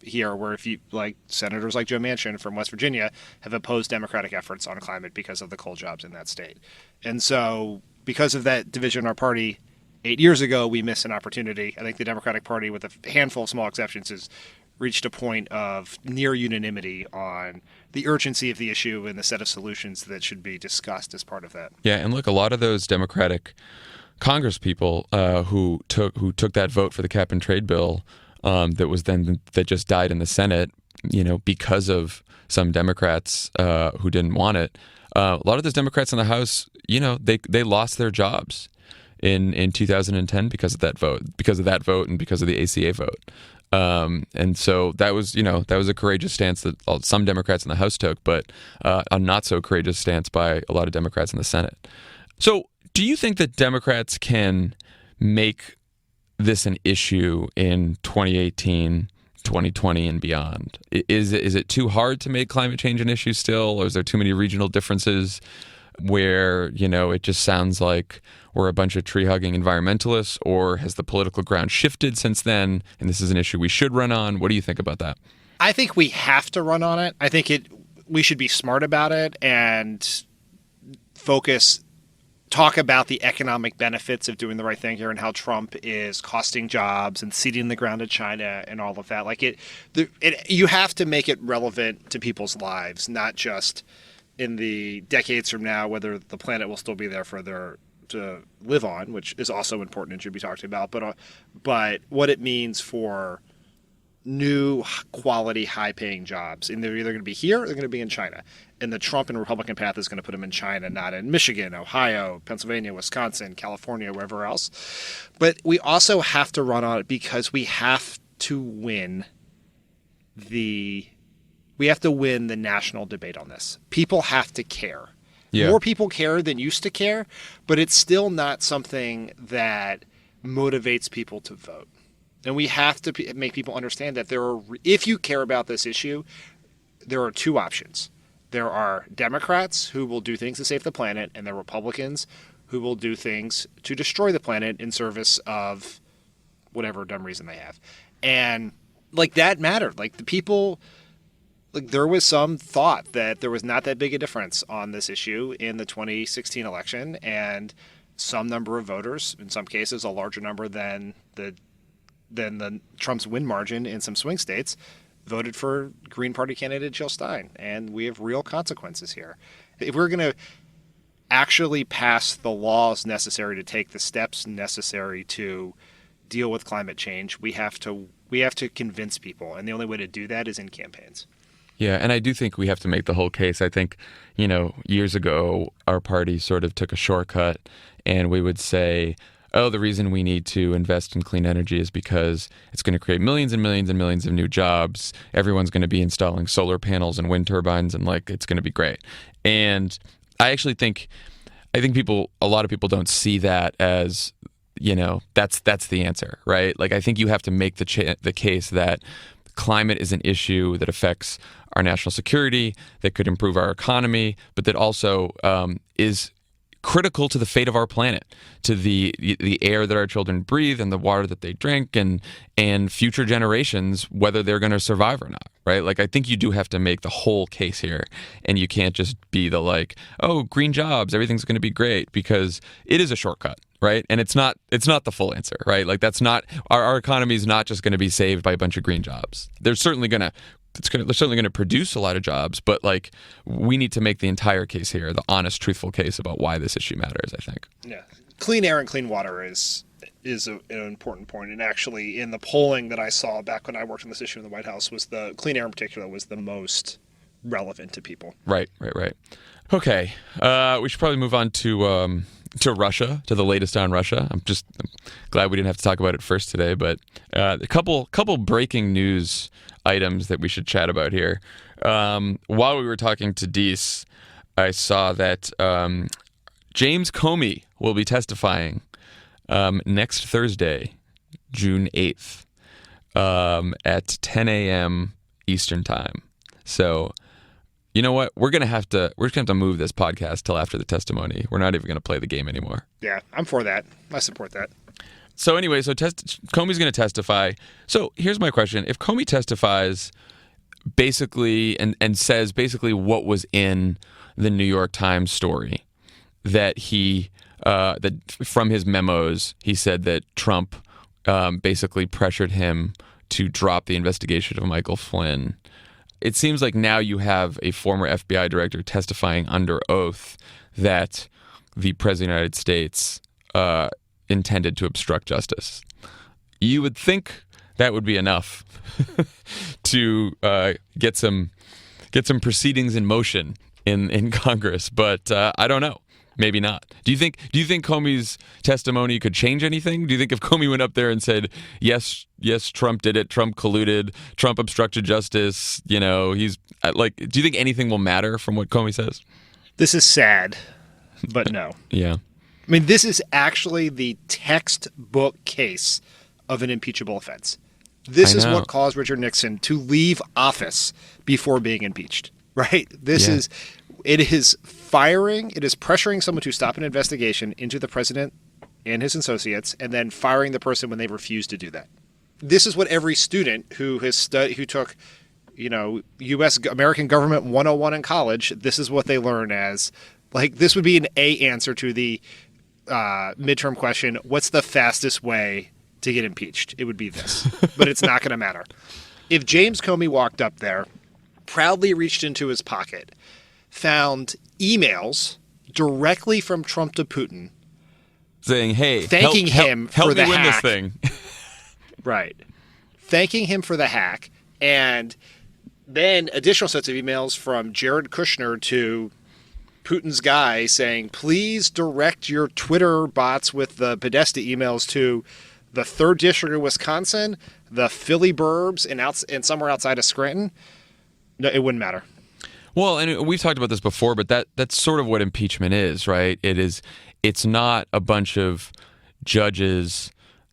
here where if you like senators like Joe Manchin from West Virginia have opposed Democratic efforts on climate because of the coal jobs in that state. And so because of that division in our party 8 years ago, we missed an opportunity. I think the Democratic Party, with a handful of small exceptions, has reached a point of near unanimity on the urgency of the issue and the set of solutions that should be discussed as part of that. Yeah, and look, a lot of those Democratic Congress people who took that vote for the cap and trade bill that just died in the Senate, because of some Democrats who didn't want it. A lot of those Democrats in the House, they lost their jobs in 2010 because of that vote, and because of the ACA vote. And so that was a courageous stance that some Democrats in the House took, but a not so courageous stance by a lot of Democrats in the Senate. So do you think that Democrats can make this an issue in 2018, 2020, and beyond? Is it too hard to make climate change an issue still, or is there too many regional differences where, it just sounds like we're a bunch of tree-hugging environmentalists, or has the political ground shifted since then, and this is an issue we should run on? What do you think about that? I think we have to run on it. I think we should be smart about it and talk about the economic benefits of doing the right thing here and how Trump is costing jobs and ceding the ground to China and all of that. You have to make it relevant to people's lives, not just in the decades from now, whether the planet will still be there to live on, which is also important and should be talked about, but what it means for new quality, high-paying jobs. And they're either going to be here or they're going to be in China. And the Trump and Republican path is going to put them in China, not in Michigan, Ohio, Pennsylvania, Wisconsin, California, wherever else. But we also have to run on it because we have to win the national debate on this. People have to care. Yeah. More people care than used to care, but it's still not something that motivates people to vote. And we have to make people understand that if you care about this issue, there are two options. There are Democrats who will do things to save the planet, and there are Republicans who will do things to destroy the planet in service of whatever dumb reason they have. And that mattered. The people, there was some thought that there was not that big a difference on this issue in the 2016 election, and some number of voters, in some cases a larger number than the Trump's win margin in some swing states, voted for Green Party candidate Jill Stein. And we have real consequences here. If we're going to actually pass the laws necessary to take the steps necessary to deal with climate change, we have to convince people, and the only way to do that is in campaigns. Yeah, and I do think we have to make the whole case. I think, years ago, our party sort of took a shortcut, and we would say, oh, the reason we need to invest in clean energy is because it's going to create millions and millions and millions of new jobs. Everyone's going to be installing solar panels and wind turbines, and it's going to be great. And I actually think, a lot of people don't see that as, that's the answer, right? I think you have to make the case that climate is an issue that affects our national security, that could improve our economy, but that also is critical to the fate of our planet, to the air that our children breathe and the water that they drink, and future generations, whether they're going to survive or not, right? I think you do have to make the whole case here, and you can't just be oh, green jobs, everything's going to be great, because it is a shortcut, right? And it's not the full answer, right? That's not our economy is not just going to be saved by a bunch of green jobs. They're certainly going to produce a lot of jobs, but we need to make the entire case here, the honest, truthful case about why this issue matters, I think. Yeah. Clean air and clean water is an important point. And actually, in the polling that I saw back when I worked on this issue in the White House, was the clean air in particular was the most relevant to people. Right. Okay. We should probably move on to Russia, to the latest on Russia. I'm glad we didn't have to talk about it first today, but a couple breaking news items that we should chat about here. While we were talking to Deese, I saw that James Comey will be testifying next Thursday, June 8th, at 10 a.m. Eastern Time. So, you know what? We're gonna have to move this podcast till after the testimony. We're not even gonna play the game anymore. Yeah, I'm for that. I support that. So anyway, Comey's going to testify. So here's my question. If Comey testifies basically and says basically what was in the New York Times story, that that from his memos, he said that Trump basically pressured him to drop the investigation of Michael Flynn. It seems like now you have a former FBI director testifying under oath that the President of the United States intended to obstruct justice. You would think that would be enough to get some proceedings in motion in Congress, but I don't know. Maybe not. Do you think Comey's testimony could change anything? Do you think if Comey went up there and said, yes, Trump did it, Trump colluded, Trump obstructed justice, he's do you think anything will matter from what Comey says? This is sad, but no. Yeah. I mean, this is actually the textbook case of an impeachable offense. This is what caused Richard Nixon to leave office before being impeached, right? It is pressuring someone to stop an investigation into the president and his associates, and then firing the person when they refuse to do that. This is what every student who took, American Government 101 in college, this is what they learn as, this would be an A answer to the midterm question, what's the fastest way to get impeached? It would be this, but it's not going to matter. If James Comey walked up there, proudly reached into his pocket, found emails directly from Trump to Putin saying, hey, thanking him for the win hack. This thing. Right. Thanking him for the hack, and then additional sets of emails from Jared Kushner to Putin's guy saying, please direct your Twitter bots with the Podesta emails to the 3rd District of Wisconsin, the Philly burbs, and somewhere outside of Scranton. No, it wouldn't matter. Well, and we've talked about this before, but that's sort of what impeachment is, right? It's not a bunch of judges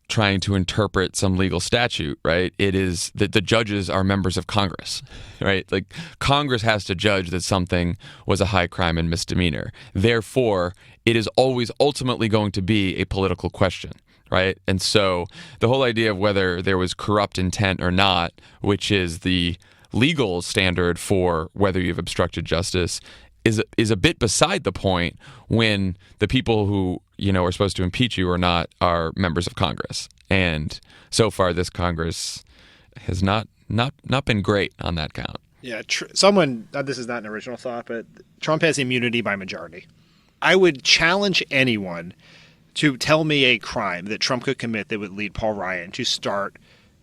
trying to interpret some legal statute, right? It is that the judges are members of Congress, right? Like Congress has to judge that something was a high crime and misdemeanor. Therefore, it is always ultimately going to be a political question, right? And so the whole idea of whether there was corrupt intent or not, which is the legal standard for whether you've obstructed justice, is a bit beside the point when the people who are supposed to impeach you or not are members of Congress. And so far, this Congress has not been great on that count. Yeah, someone, this is not an original thought, but Trump has immunity by majority. I would challenge anyone to tell me a crime that Trump could commit that would lead Paul Ryan to start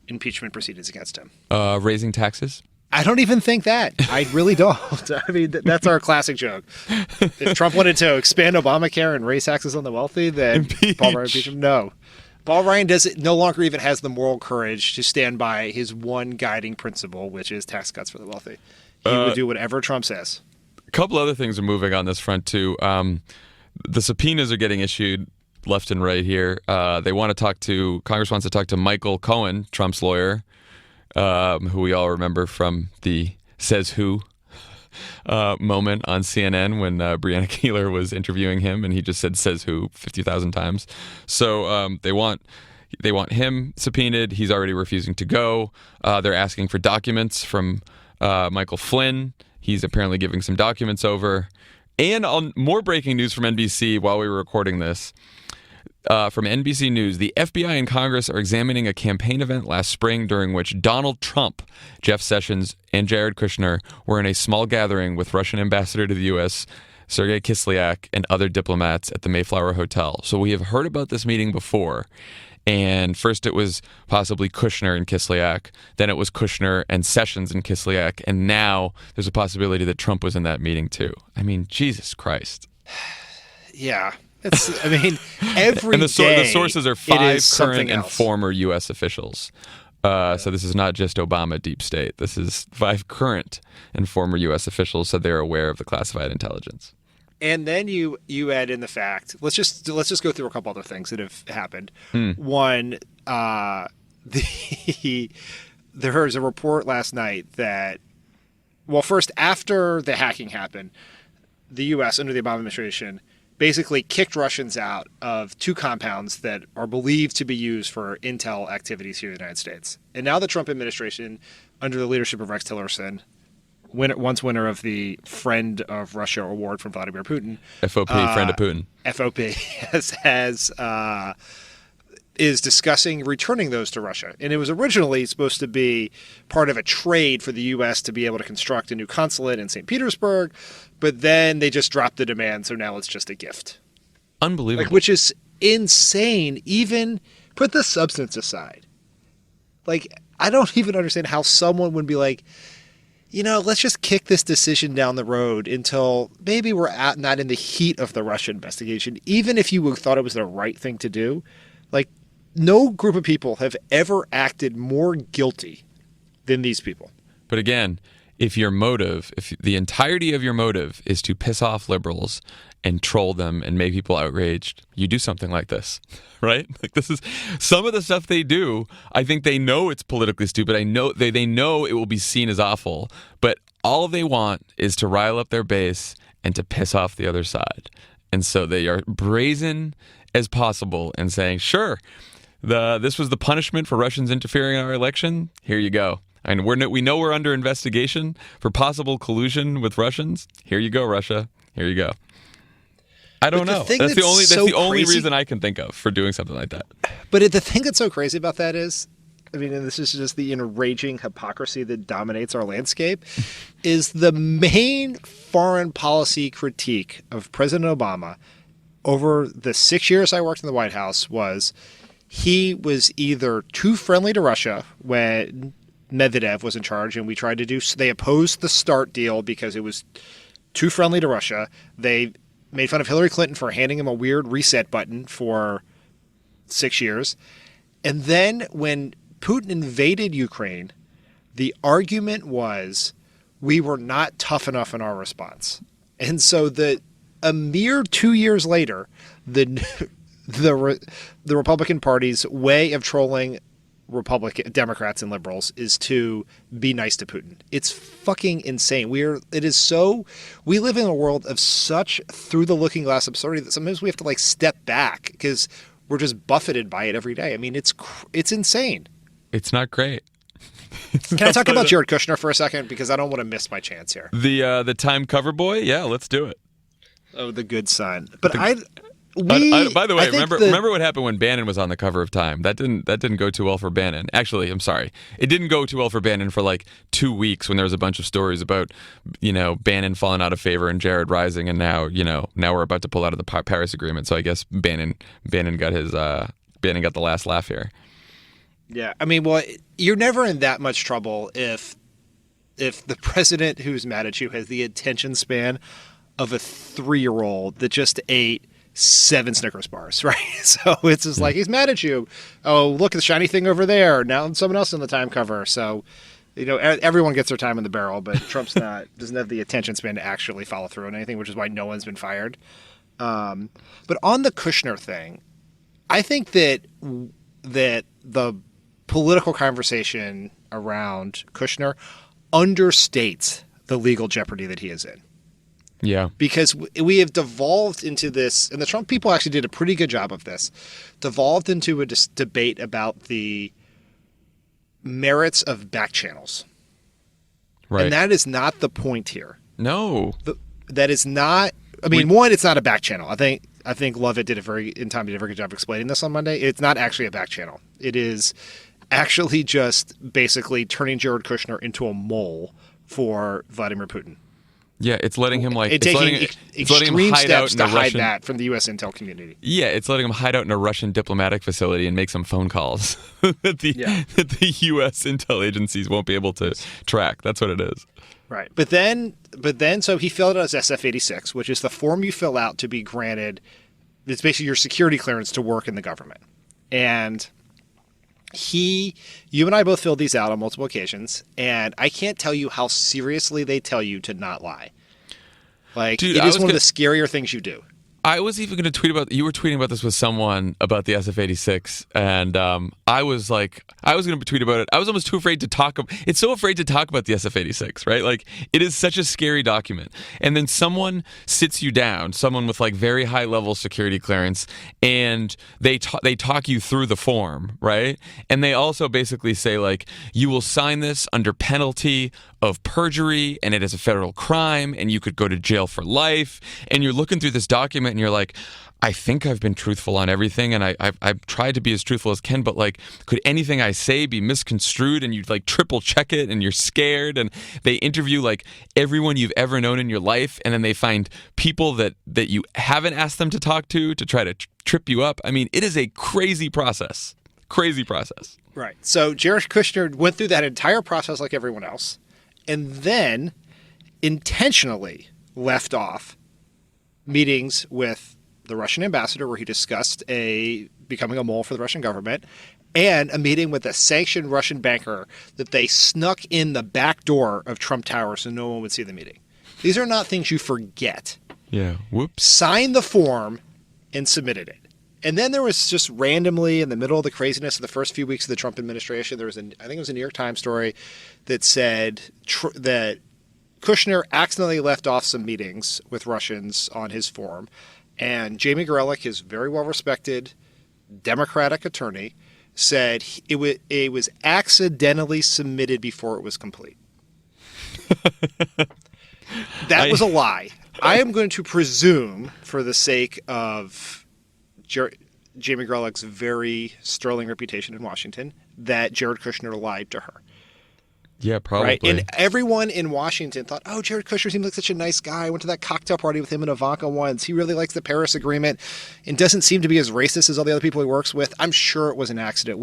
impeachment proceedings against him. Raising taxes? I don't even think that. I really don't. I mean, that's our classic joke. If Trump wanted to expand Obamacare and raise taxes on the wealthy, then Paul Ryan impeach him. No. Paul Ryan no longer even has the moral courage to stand by his one guiding principle, which is tax cuts for the wealthy. He would do whatever Trump says. A couple other things are moving on this front, too. The subpoenas are getting issued left and right here. Congress wants to talk to Michael Cohen, Trump's lawyer, who we all remember from the Says Who moment on CNN when Breonna Keeler was interviewing him and he just said Says Who 50,000 times. So they want him subpoenaed. He's already refusing to go. They're asking for documents from Michael Flynn. He's apparently giving some documents over. And on more breaking news from NBC while we were recording this, from NBC News, the FBI and Congress are examining a campaign event last spring during which Donald Trump, Jeff Sessions, and Jared Kushner were in a small gathering with Russian ambassador to the U.S., Sergei Kislyak, and other diplomats at the Mayflower Hotel. So we have heard about this meeting before. And first it was possibly Kushner and Kislyak. Then it was Kushner and Sessions and Kislyak. And now there's a possibility that Trump was in that meeting too. I mean, Jesus Christ. Yeah. Every and the sources are 5 current and else. former U.S. officials. So this is not just Obama deep state. This is 5 current and former U.S. officials said they're aware of the classified intelligence. And then you add in the fact. Let's just go through a couple other things that have happened. One, there was a report last night that, well, first after the hacking happened, the U.S. under the Obama administration basically kicked Russians out of 2 compounds that are believed to be used for intel activities here in the United States. And now the Trump administration, under the leadership of Rex Tillerson, once winner of the Friend of Russia Award from Vladimir Putin. FOP, Friend of Putin. FOP is discussing returning those to Russia. And it was originally supposed to be part of a trade for the U.S. to be able to construct a new consulate in St. Petersburg, but then they just dropped the demand, so now it's just a gift. Unbelievable. Which is insane. Even put the substance aside. I don't even understand how someone would be like, let's just kick this decision down the road until maybe we're not in the heat of the Russia investigation. Even if you thought it was the right thing to do, no group of people have ever acted more guilty than these people. But again, if the entirety of your motive is to piss off liberals and troll them and make people outraged, you do something like this, right? This is some of the stuff they do. I think they know it's politically stupid. I know they know it will be seen as awful, but all they want is to rile up their base and to piss off the other side. And so they are brazen as possible and saying, sure, this was the punishment for Russians interfering in our election. Here you go. And we know we're under investigation for possible collusion with Russians. Here you go, Russia. Here you go. I don't know. That's the only reason I can think of for doing something like that. But the thing that's so crazy about that is, and this is just the enraging hypocrisy that dominates our landscape, is the main foreign policy critique of President Obama over the 6 years I worked in the White House was he was either too friendly to Russia when Medvedev was in charge, and they opposed the START deal because it was too friendly to Russia. They made fun of Hillary Clinton for handing him a weird reset button for 6 years. And then when Putin invaded Ukraine, the argument was, we were not tough enough in our response. And so a mere 2 years later, the Republican Party's way of trolling Democrats and liberals is to be nice to Putin. It's fucking insane. We live in a world of such through the looking glass absurdity that sometimes we have to like step back because we're just buffeted by it every day. I mean, it's insane. It's not great. Can I talk about Jared Kushner for a second? Because I don't want to miss my chance here. The Time cover boy? Yeah, let's do it. Oh, the good son. But by the way, remember what happened when Bannon was on the cover of Time? That didn't go too well for Bannon. Actually, I'm sorry. It didn't go too well for Bannon for like 2 weeks when there was a bunch of stories about, Bannon falling out of favor and Jared rising, and now we're about to pull out of the Paris Agreement. So I guess Bannon got the last laugh here. Yeah, I mean, well, you're never in that much trouble if the president who's mad at you has the attention span of a 3-year-old that just ate 7 Snickers bars, right? So it's just like, he's mad at you. Oh, look at the shiny thing over there. Now someone else on the Time cover. So, everyone gets their time in the barrel, but Trump's doesn't have the attention span to actually follow through on anything, which is why no one's been fired. But on the Kushner thing, I think that the political conversation around Kushner understates the legal jeopardy that he is in. Yeah. Because we have devolved into this, and the Trump people actually did a pretty good job of this, devolved into a debate about the merits of back channels. Right. And that is not the point here. No. That is not, one, it's not a back channel. I think Lovett did a very good job explaining this on Monday. It's not actually a back channel. It is actually just basically turning Jared Kushner into a mole for Vladimir Putin. Yeah, it's letting him taking extreme steps to hide that from the U.S. intel community. Yeah, it's letting him hide out in a Russian diplomatic facility and make some phone calls that the U.S. intel agencies won't be able to track. That's what it is. Right, but then, so he filled out his SF-86, which is the form you fill out to be granted. It's basically your security clearance to work in the government, and you and I both filled these out on multiple occasions, and I can't tell you how seriously they tell you to not lie. Like, dude, it is one of the scarier things you do. I was even going to you were tweeting about this with someone about the SF-86, and I was going to tweet about it. I was almost too afraid to talk. It's so afraid to talk about the SF-86, right? Like, it is such a scary document. And then someone sits you down, someone with like very high level security clearance, and they talk you through the form, right? And they also basically say like, you will sign this under penalty of perjury, and it is a federal crime, and you could go to jail for life. And you're looking through this document, and you're like, I think I've been truthful on everything, and I've tried to be as truthful as can, but like, could anything I say be misconstrued? And you like triple check it, and you're scared. And they interview like everyone you've ever known in your life, and then they find people that you haven't asked them to talk to try to trip you up. I mean, it is a crazy process. Crazy process. Right. So Jared Kushner went through that entire process like everyone else, and then intentionally left off meetings with the Russian ambassador where he discussed becoming a mole for the Russian government, and a meeting with a sanctioned Russian banker that they snuck in the back door of Trump Tower so no one would see the meeting. These are not things you forget. Yeah. Whoops. Signed the form and submitted it. And then there was just randomly in the middle of the craziness of the first few weeks of the Trump administration, there was I think it was a New York Times story that said that Kushner accidentally left off some meetings with Russians on his form. And Jamie Gorelick, his very well-respected Democratic attorney, said it was accidentally submitted before it was complete. That was a lie. I am going to presume, for the sake of Jamie Gorelick's very sterling reputation in Washington, that Jared Kushner lied to her. Yeah, probably. Right? And everyone in Washington thought, oh, Jared Kushner seems like such a nice guy. I went to that cocktail party with him and Ivanka once. He really likes the Paris Agreement and doesn't seem to be as racist as all the other people he works with. I'm sure it was an accident.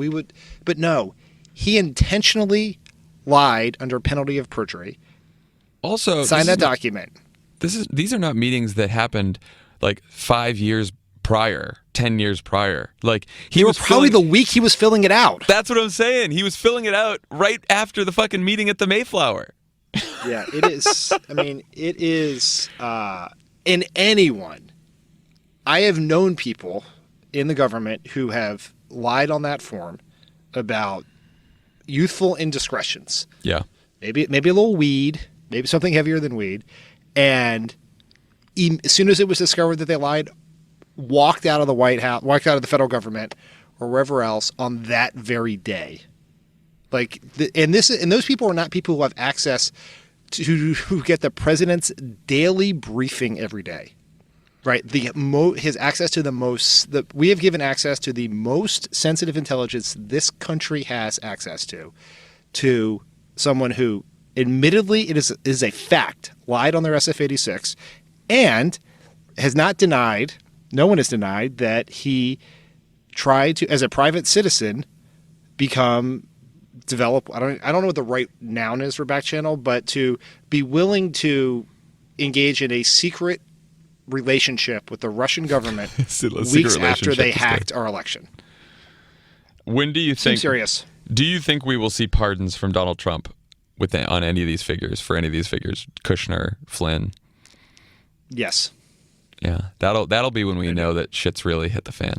But no, he intentionally lied under penalty of perjury. Also, signed that document. These are not meetings that happened like 5 years prior, 10 years prior. Like he was probably the week he was filling it out. That's what I'm saying. He was filling it out right after the fucking meeting at the Mayflower. Yeah, it is. I mean, it is. In anyone, I have known people in the government who have lied on that form about youthful indiscretions. Yeah. Maybe a little weed, maybe something heavier than weed, and as soon as it was discovered that they lied, walked out of the White House, walked out of the federal government, or wherever else on that very day. Like, and those people are not people who have access to, who get the president's daily briefing every day, right? His access to we have given access to the most sensitive intelligence this country has access to someone who, admittedly, it is a fact, lied on their SF-86, and has not denied. No one has denied that he tried to, as a private citizen, develop. I don't know what the right noun is for back channel, but to be willing to engage in a secret relationship with the Russian government weeks after they hacked our election. When do you think? Seems serious. Do you think we will see pardons from Donald Trump on any of these figures? For any of these figures, Kushner, Flynn. Yes. Yeah, that'll be when we know that shit's really hit the fan.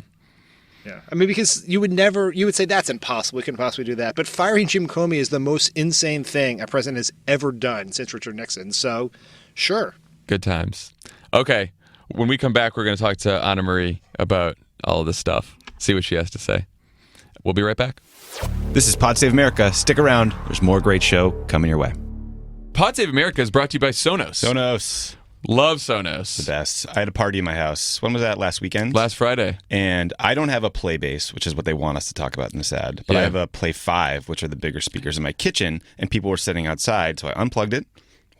Yeah, I mean, because you would say that's impossible. We couldn't possibly do that. But firing Jim Comey is the most insane thing a president has ever done since Richard Nixon. So, sure. Good times. Okay, when we come back, we're going to talk to Ana Marie about all of this stuff. See what she has to say. We'll be right back. This is Pod Save America. Stick around. There's more great show coming your way. Pod Save America is brought to you by Sonos. Sonos. Love Sonos. The best. I had a party in my house. When was that? Last weekend? Last Friday. And I don't have a Play Base, which is what they want us to talk about in this ad. But I have a Play 5, which are the bigger speakers in my kitchen. And people were sitting outside. So I unplugged it,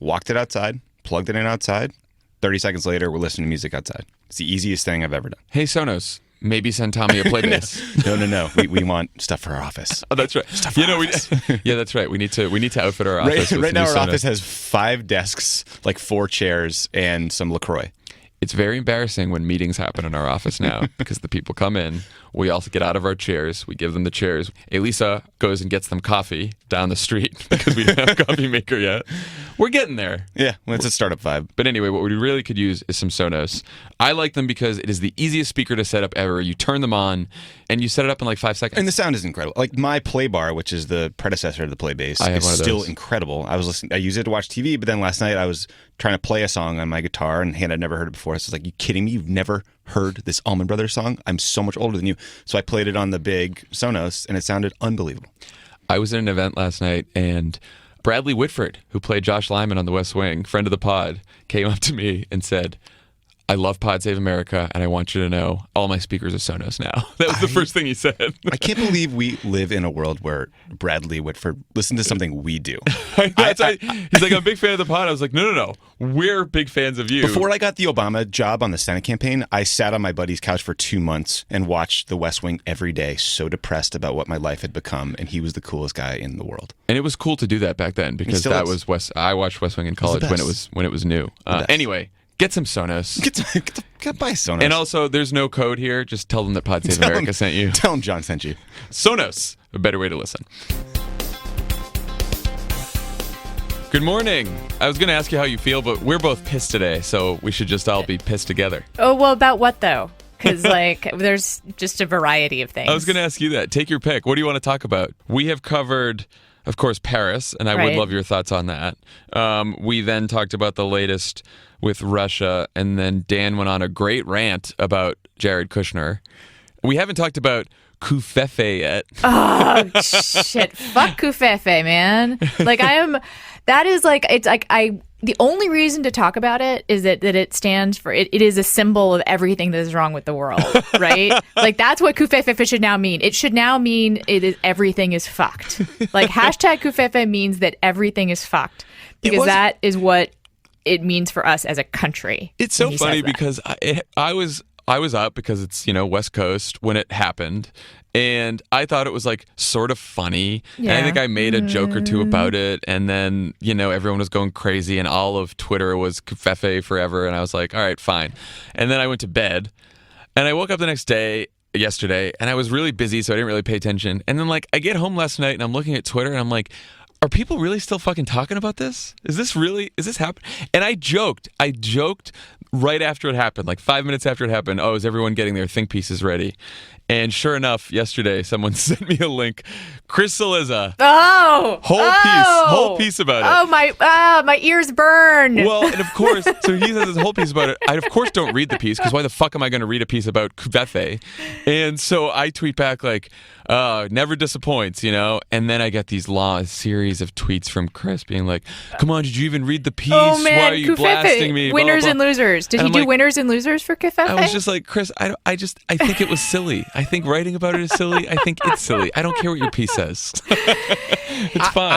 walked it outside, plugged it in outside. 30 seconds later, we're listening to music outside. It's the easiest thing I've ever done. Hey, Sonos. Maybe send Tommy a Play Base. No. We want stuff for our office. Oh, that's right. Stuff for our office. Yeah, that's right. We need to outfit our office. Right now, our office has 5 desks, like 4 chairs, and some LaCroix. It's very embarrassing when meetings happen in our office now because the people come in. We also get out of our chairs. We give them the chairs. Elisa goes and gets them coffee down the street because we don't have a coffee maker yet. We're getting there. Yeah, well, it's a startup vibe. But anyway, what we really could use is some Sonos. I like them because it is the easiest speaker to set up ever. You turn them on and you set it up in like 5 seconds. And the sound is incredible. Like my Play Bar, which is the predecessor of the Play Base, is still incredible. I use it to watch TV, but then last night I was trying to play a song on my guitar and Hannah had never heard it before. So I was like, you kidding me? You've never heard this Allman Brothers song? I'm so much older than you. So I played it on the big Sonos and it sounded unbelievable. I was at an event last night and Bradley Whitford, who played Josh Lyman on The West Wing, friend of the pod, came up to me and said, I love Pod Save America, and I want you to know all my speakers are Sonos now. That was the first thing he said. I can't believe we live in a world where Bradley Whitford listens to something we do. He's like, I'm a big fan of the pod. I was like, no. We're big fans of you. Before I got the Obama job on the Senate campaign, I sat on my buddy's couch for 2 months and watched The West Wing every day, so depressed about what my life had become, and he was the coolest guy in the world. And it was cool to do that back then because that was I watched West Wing in college when it was new. Anyway. Get some Sonos. Buy Sonos. And also, there's no code here. Just tell them that Pod Save America sent you. Tell them John sent you. Sonos, a better way to listen. Good morning. I was going to ask you how you feel, but we're both pissed today, so we should just all be pissed together. Oh, well, about what, though? Because, there's just a variety of things. I was going to ask you that. Take your pick. What do you want to talk about? We have covered, of course, Paris, and I would love your thoughts on that. We then talked about the latest with Russia, and then Dan went on a great rant about Jared Kushner. We haven't talked about Covfefe yet. Oh, shit. Fuck Covfefe, man. The only reason to talk about it is that it stands for, it is a symbol of everything that is wrong with the world, right? That's what Covfefe should now mean. It should now mean everything is fucked. Hashtag Covfefe means that everything is fucked. Because that is what it means for us as a country. It's so funny because I was up because it's, West Coast when it happened. And I thought it was sort of funny. Yeah. And I think I made a joke or two about it. And then, everyone was going crazy and all of Twitter was Covfefe forever. And I was like, all right, fine. And then I went to bed and I woke up the next day, yesterday, and I was really busy, so I didn't really pay attention. And then I get home last night and I'm looking at Twitter and I'm like, are people really still fucking talking about this? Is this happening? And I joked right after it happened, like 5 minutes after it happened. Oh, is everyone getting their think pieces ready? And sure enough, yesterday someone sent me a link. Chris Cillizza. Whole piece about it. Oh, my ears burn. Well, and of course, so he says this whole piece about it. I of course don't read the piece because why the fuck am I going to read a piece about Cuvette? And so I tweet back like, never disappoints, you know? And then I get these long series of tweets from Chris being like, come on, did you even read the piece? Oh, man, why are you blasting me? Winners Blah, blah, and blah. losers. Did he do winners and losers for Cuvette? I was just like, Chris, I think it was silly. I think writing about it is silly. I think it's silly. I don't care what your piece says. It's fine.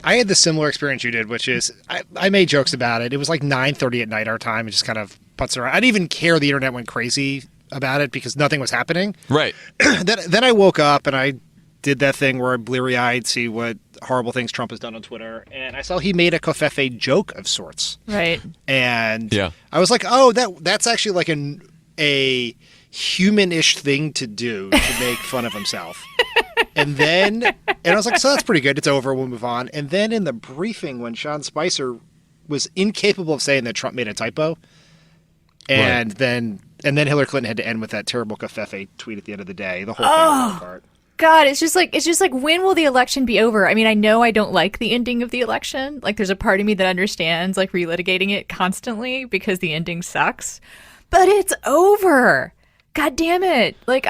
I had the similar experience you did, which is I made jokes about it. It was like 9:30 at night our time. It just kind of putts around. I didn't even care the internet went crazy about it because nothing was happening. Right. Then I woke up and I did that thing where I'm bleary-eyed, see what horrible things Trump has done on Twitter, and I saw he made a Covfefe joke of sorts. Right. And yeah. I was like, oh, that's actually like a human-ish thing to do to make fun of himself. And I was like, so that's pretty good. It's over. We'll move on. And then in the briefing, when Sean Spicer was incapable of saying that Trump made a typo, and then Hillary Clinton had to end with that terrible Covfefe tweet at the end of the day. The whole thing fell apart. God, it's just like when will the election be over? I mean, I know I don't like the ending of the election. Like, there's a part of me that understands like relitigating it constantly because the ending sucks. But it's over. God damn it! Like,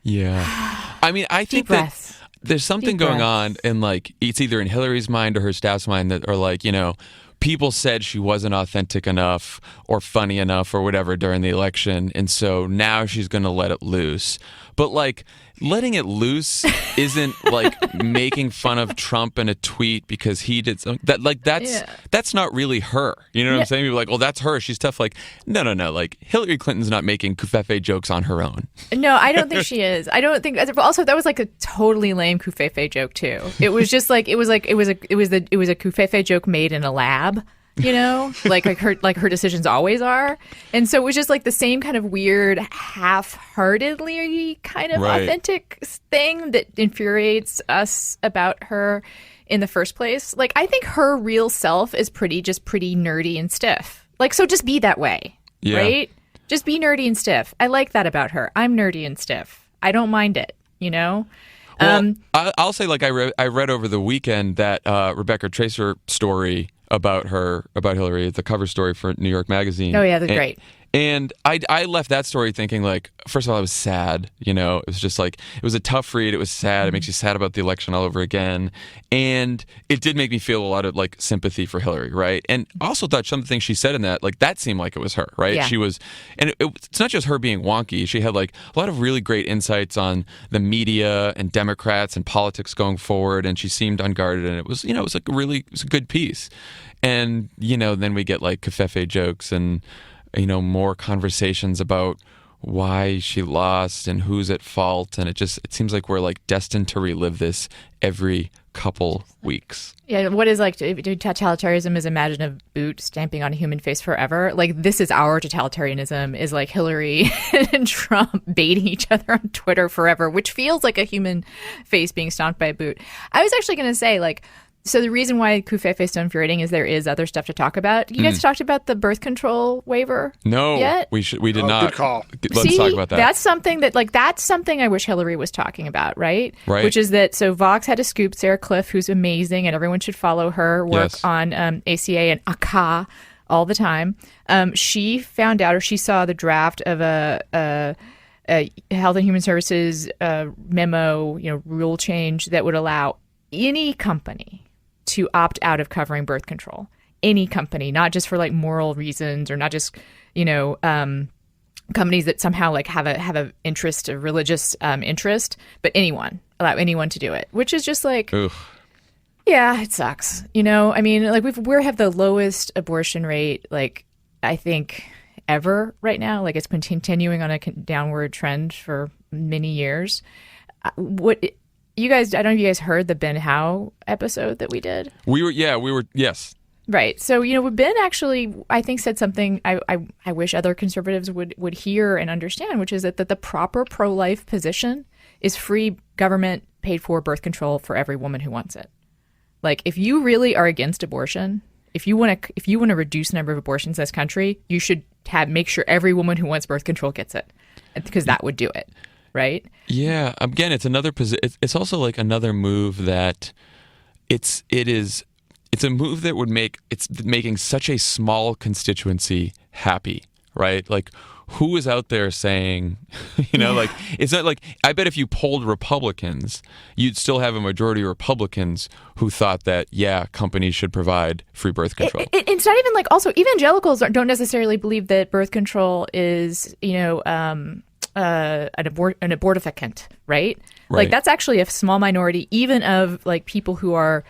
yeah. I mean, I think that there's something going on in like it's either in Hillary's mind or her staff's mind that are like, you know, people said she wasn't authentic enough or funny enough or whatever during the election, and so now she's going to let it loose. But like letting it loose isn't like making fun of Trump in a tweet because he did something that's not really her. You know what I'm saying? People are like, well, that's her. She's tough. Like, no. Like Hillary Clinton's not making Covfefe jokes on her own. No, I don't think she is. I don't think. Also, that was like a totally lame Covfefe joke too. It was just like it was a Covfefe joke made in a lab. You know, like her decisions always are. And so it was just like the same kind of weird, half-heartedly kind of authentic thing that infuriates us about her in the first place. Like, I think her real self is pretty nerdy and stiff. Like, so just be that way, right? Just be nerdy and stiff. I like that about her. I'm nerdy and stiff. I don't mind it, you know? Well, I'll say, like, I read over the weekend that Rebecca Tracer story about Hillary, the cover story for New York Magazine. Oh yeah, they're great. And I left that story thinking, like, first of all, I was sad. You know, it was just like, it was a tough read. It was sad. It makes you sad about the election all over again. And it did make me feel a lot of, like, sympathy for Hillary, right? And I also thought some of the things she said in that, like, that seemed like it was her, right? Yeah. She was, and it's not just her being wonky. She had, like, a lot of really great insights on the media and Democrats and politics going forward. And she seemed unguarded. And it was, you know, it was a good piece. And, you know, then we get, like, Covfefe jokes and, you know, more conversations about why she lost and who's at fault, and it seems like we're like destined to relive this every couple weeks. Yeah, what is like totalitarianism is imagine a boot stamping on a human face forever. Like, this is our totalitarianism, is like Hillary and Trump baiting each other on Twitter forever, which feels like a human face being stomped by a boot. I was actually going to say, like, so the reason why Covfefe is so infuriating is there is other stuff to talk about. You guys talked about the birth control waiver? No, yet? We did not. Good call. Let's talk about that. That's something I wish Hillary was talking about, right? Right. Which is that, so Vox had a scoop, Sarah Cliff, who's amazing, and everyone should follow her work on ACA and ACA all the time. She found out, or she saw the draft of a Health and Human Services memo, you know, rule change that would allow any company to opt out of covering birth control. Any company, not just for like moral reasons or not just, you know, companies that somehow like have a interest, a religious interest, but allow anyone to do it, which is just like, yeah, it sucks. You know, I mean, like we have the lowest abortion rate, like I think ever right now. Like, it's been continuing on a downward trend for many years. You guys, I don't know if you guys heard the Ben Howe episode that we did. We were, yes. Right. So, you know, Ben actually, I think, said something I wish other conservatives would hear and understand, which is that the proper pro-life position is free government paid for birth control for every woman who wants it. Like, if you really are against abortion, if you want to reduce the number of abortions in this country, you should make sure every woman who wants birth control gets it, because that would do it, right? Yeah. Again, it's another it's also like another move that it's a move that would make making such a small constituency happy, right? Like, who is out there saying, like, it's not like, I bet if you polled Republicans, you'd still have a majority of Republicans who thought that, yeah, companies should provide free birth control. It's not even like, also, evangelicals don't necessarily believe that birth control is, an abortificant, right? Like, that's actually a small minority, even of like people who are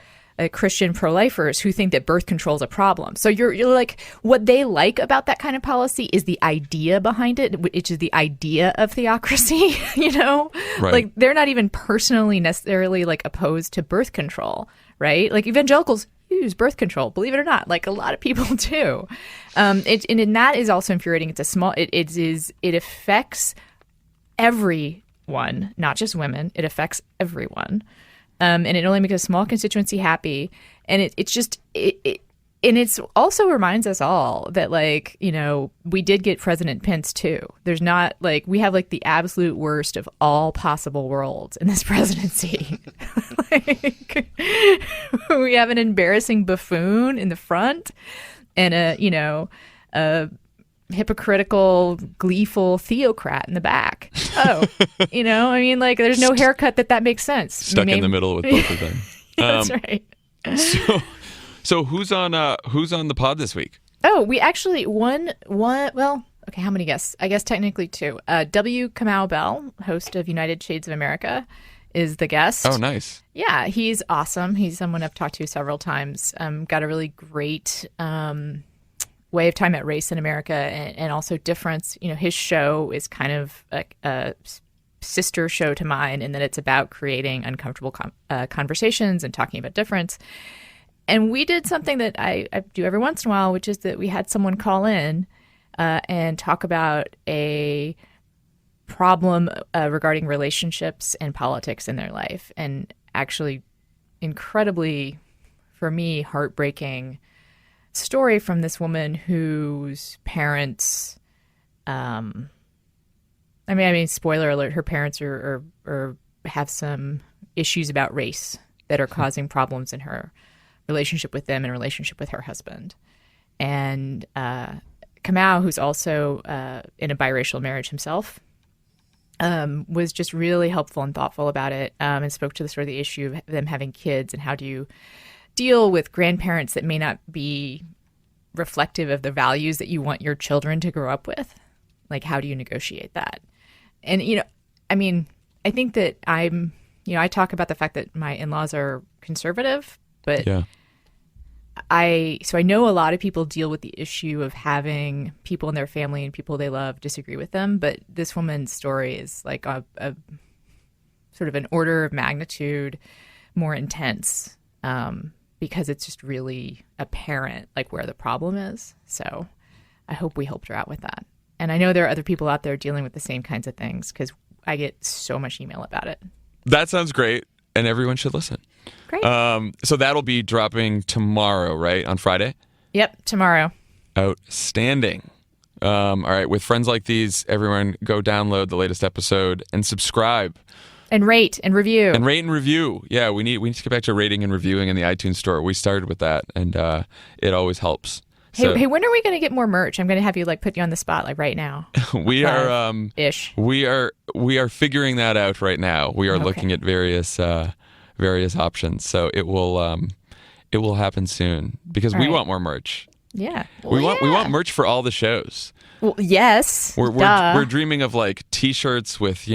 Christian pro-lifers who think that birth control is a problem. So you're like, what they like about that kind of policy is the idea behind it, which is the idea of theocracy, Right. Like, they're not even personally necessarily like opposed to birth control, right? Like, evangelicals use birth control, believe it or not, like a lot of people do. And that is also infuriating. It's a small, it affects everyone, not just women. It affects everyone. And it only makes a small constituency happy. And and it's also reminds us all that, like, we did get President Pence too. There's not like, we have like the absolute worst of all possible worlds in this presidency. Like, we have an embarrassing buffoon in the front and a hypocritical, gleeful theocrat in the back. Oh, like, there's no haircut that makes sense. Stuck in the middle with both of them. That's right. So who's on the pod this week? Oh, we actually one. Well, okay, how many guests? I guess technically two. W. Kamau Bell, host of United Shades of America, is the guest. Oh, nice. Yeah, he's awesome. He's someone I've talked to several times. Got a really great way of talking about race in America and also difference. His show is kind of a sister show to mine in that it's about creating uncomfortable conversations and talking about difference. And we did something that I do every once in a while, which is that we had someone call in and talk about a problem regarding relationships and politics in their life. And actually, incredibly, for me, heartbreaking story from this woman whose parents, I mean, spoiler alert, her parents are have some issues about race that are causing problems in her relationship with them and relationship with her husband. And Kamau, who's also in a biracial marriage himself, was just really helpful and thoughtful about it, and spoke to the sort of the issue of them having kids and how do you deal with grandparents that may not be reflective of the values that you want your children to grow up with. Like, how do you negotiate that? And, I think that I talk about the fact that my in-laws are conservative, but yeah. I know a lot of people deal with the issue of having people in their family and people they love disagree with them. But this woman's story is like a sort of an order of magnitude more intense, because it's just really apparent like where the problem is. So I hope we helped her out with that. And I know there are other people out there dealing with the same kinds of things, because I get so much email about it. That sounds great, and everyone should listen. Great. So that'll be dropping tomorrow, right? On Friday? Yep, tomorrow. Outstanding. All right, with friends like these, everyone go download the latest episode and subscribe. And rate and review. And rate and review. Yeah, we need to get back to rating and reviewing in the iTunes store. We started with that, and it always helps. Hey, when are we going to get more merch? I'm going to have you put you on the spot right now. We are ish. We are figuring that out right now. We are looking at various options. So it will happen soon, because we want more merch. Yeah. We want merch for all the shows. Well, yes. We're dreaming of T-shirts with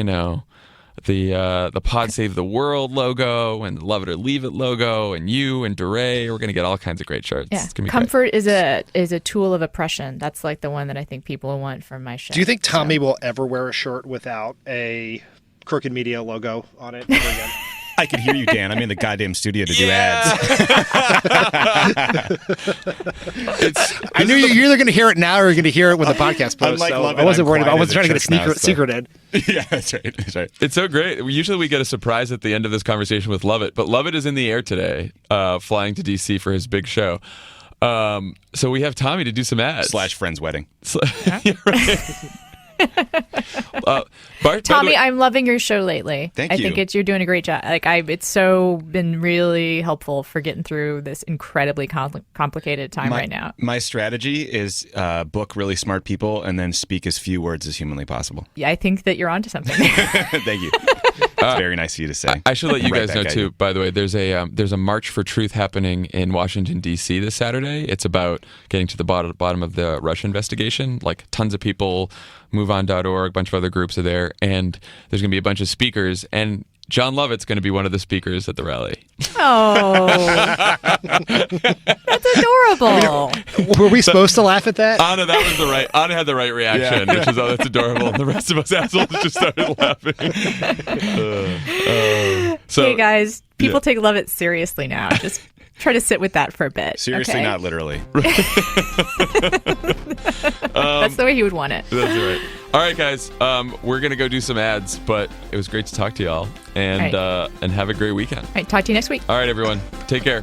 the Pod Save the World logo and the Love It or Leave It logo and you and DeRay. We're gonna get all kinds of great shirts. Yeah. It's gonna be Comfort great. is a tool of oppression. That's the one that I think people want from my show. Do you think Tommy will ever wear a shirt without a Crooked Media logo on it ever again? I could hear you, Dan. I'm in the goddamn studio to do ads. I knew you're either going to hear it now or you're going to hear it when the podcast posts. Unlike so Lovett, I wasn't I'm worried about. I quiet wasn't trying to as get a a church secret in. Yeah, that's right. That's right. It's so great. We usually get a surprise at the end of this conversation with Lovett, but Lovett is in the air today, flying to DC for his big show. So we have Tommy to do some ads. / friend's wedding. Yeah, right. Bart, Tommy, I'm loving your show lately. Thank I you. think you're doing a great job. It's so been really helpful for getting through this incredibly complicated time right now. My strategy is book really smart people and then speak as few words as humanly possible. Yeah, I think that you're onto something. Thank you. It's very nice of you to say. I should let you Right guys know back at too. you. By the way, there's a March for Truth happening in Washington D.C. this Saturday. It's about getting to the bottom of the Russia investigation. Like tons of people, MoveOn.org, a bunch of other groups are there, and there's going to be a bunch of speakers. And Jon Lovett's going to be one of the speakers at the rally. Oh, that's adorable. Were we supposed to laugh at that? Ana had the right reaction, which is, oh, that's adorable. And the rest of us assholes just started laughing. Hey guys, people take Lovett seriously now. Just try to sit with that for a bit. Seriously, okay? not literally. That's the way he would want it. That's right. All right, guys. We're gonna go do some ads, but it was great to talk to y'all, and All right. and have a great weekend. All right, talk to you next week. All right, everyone. Take care.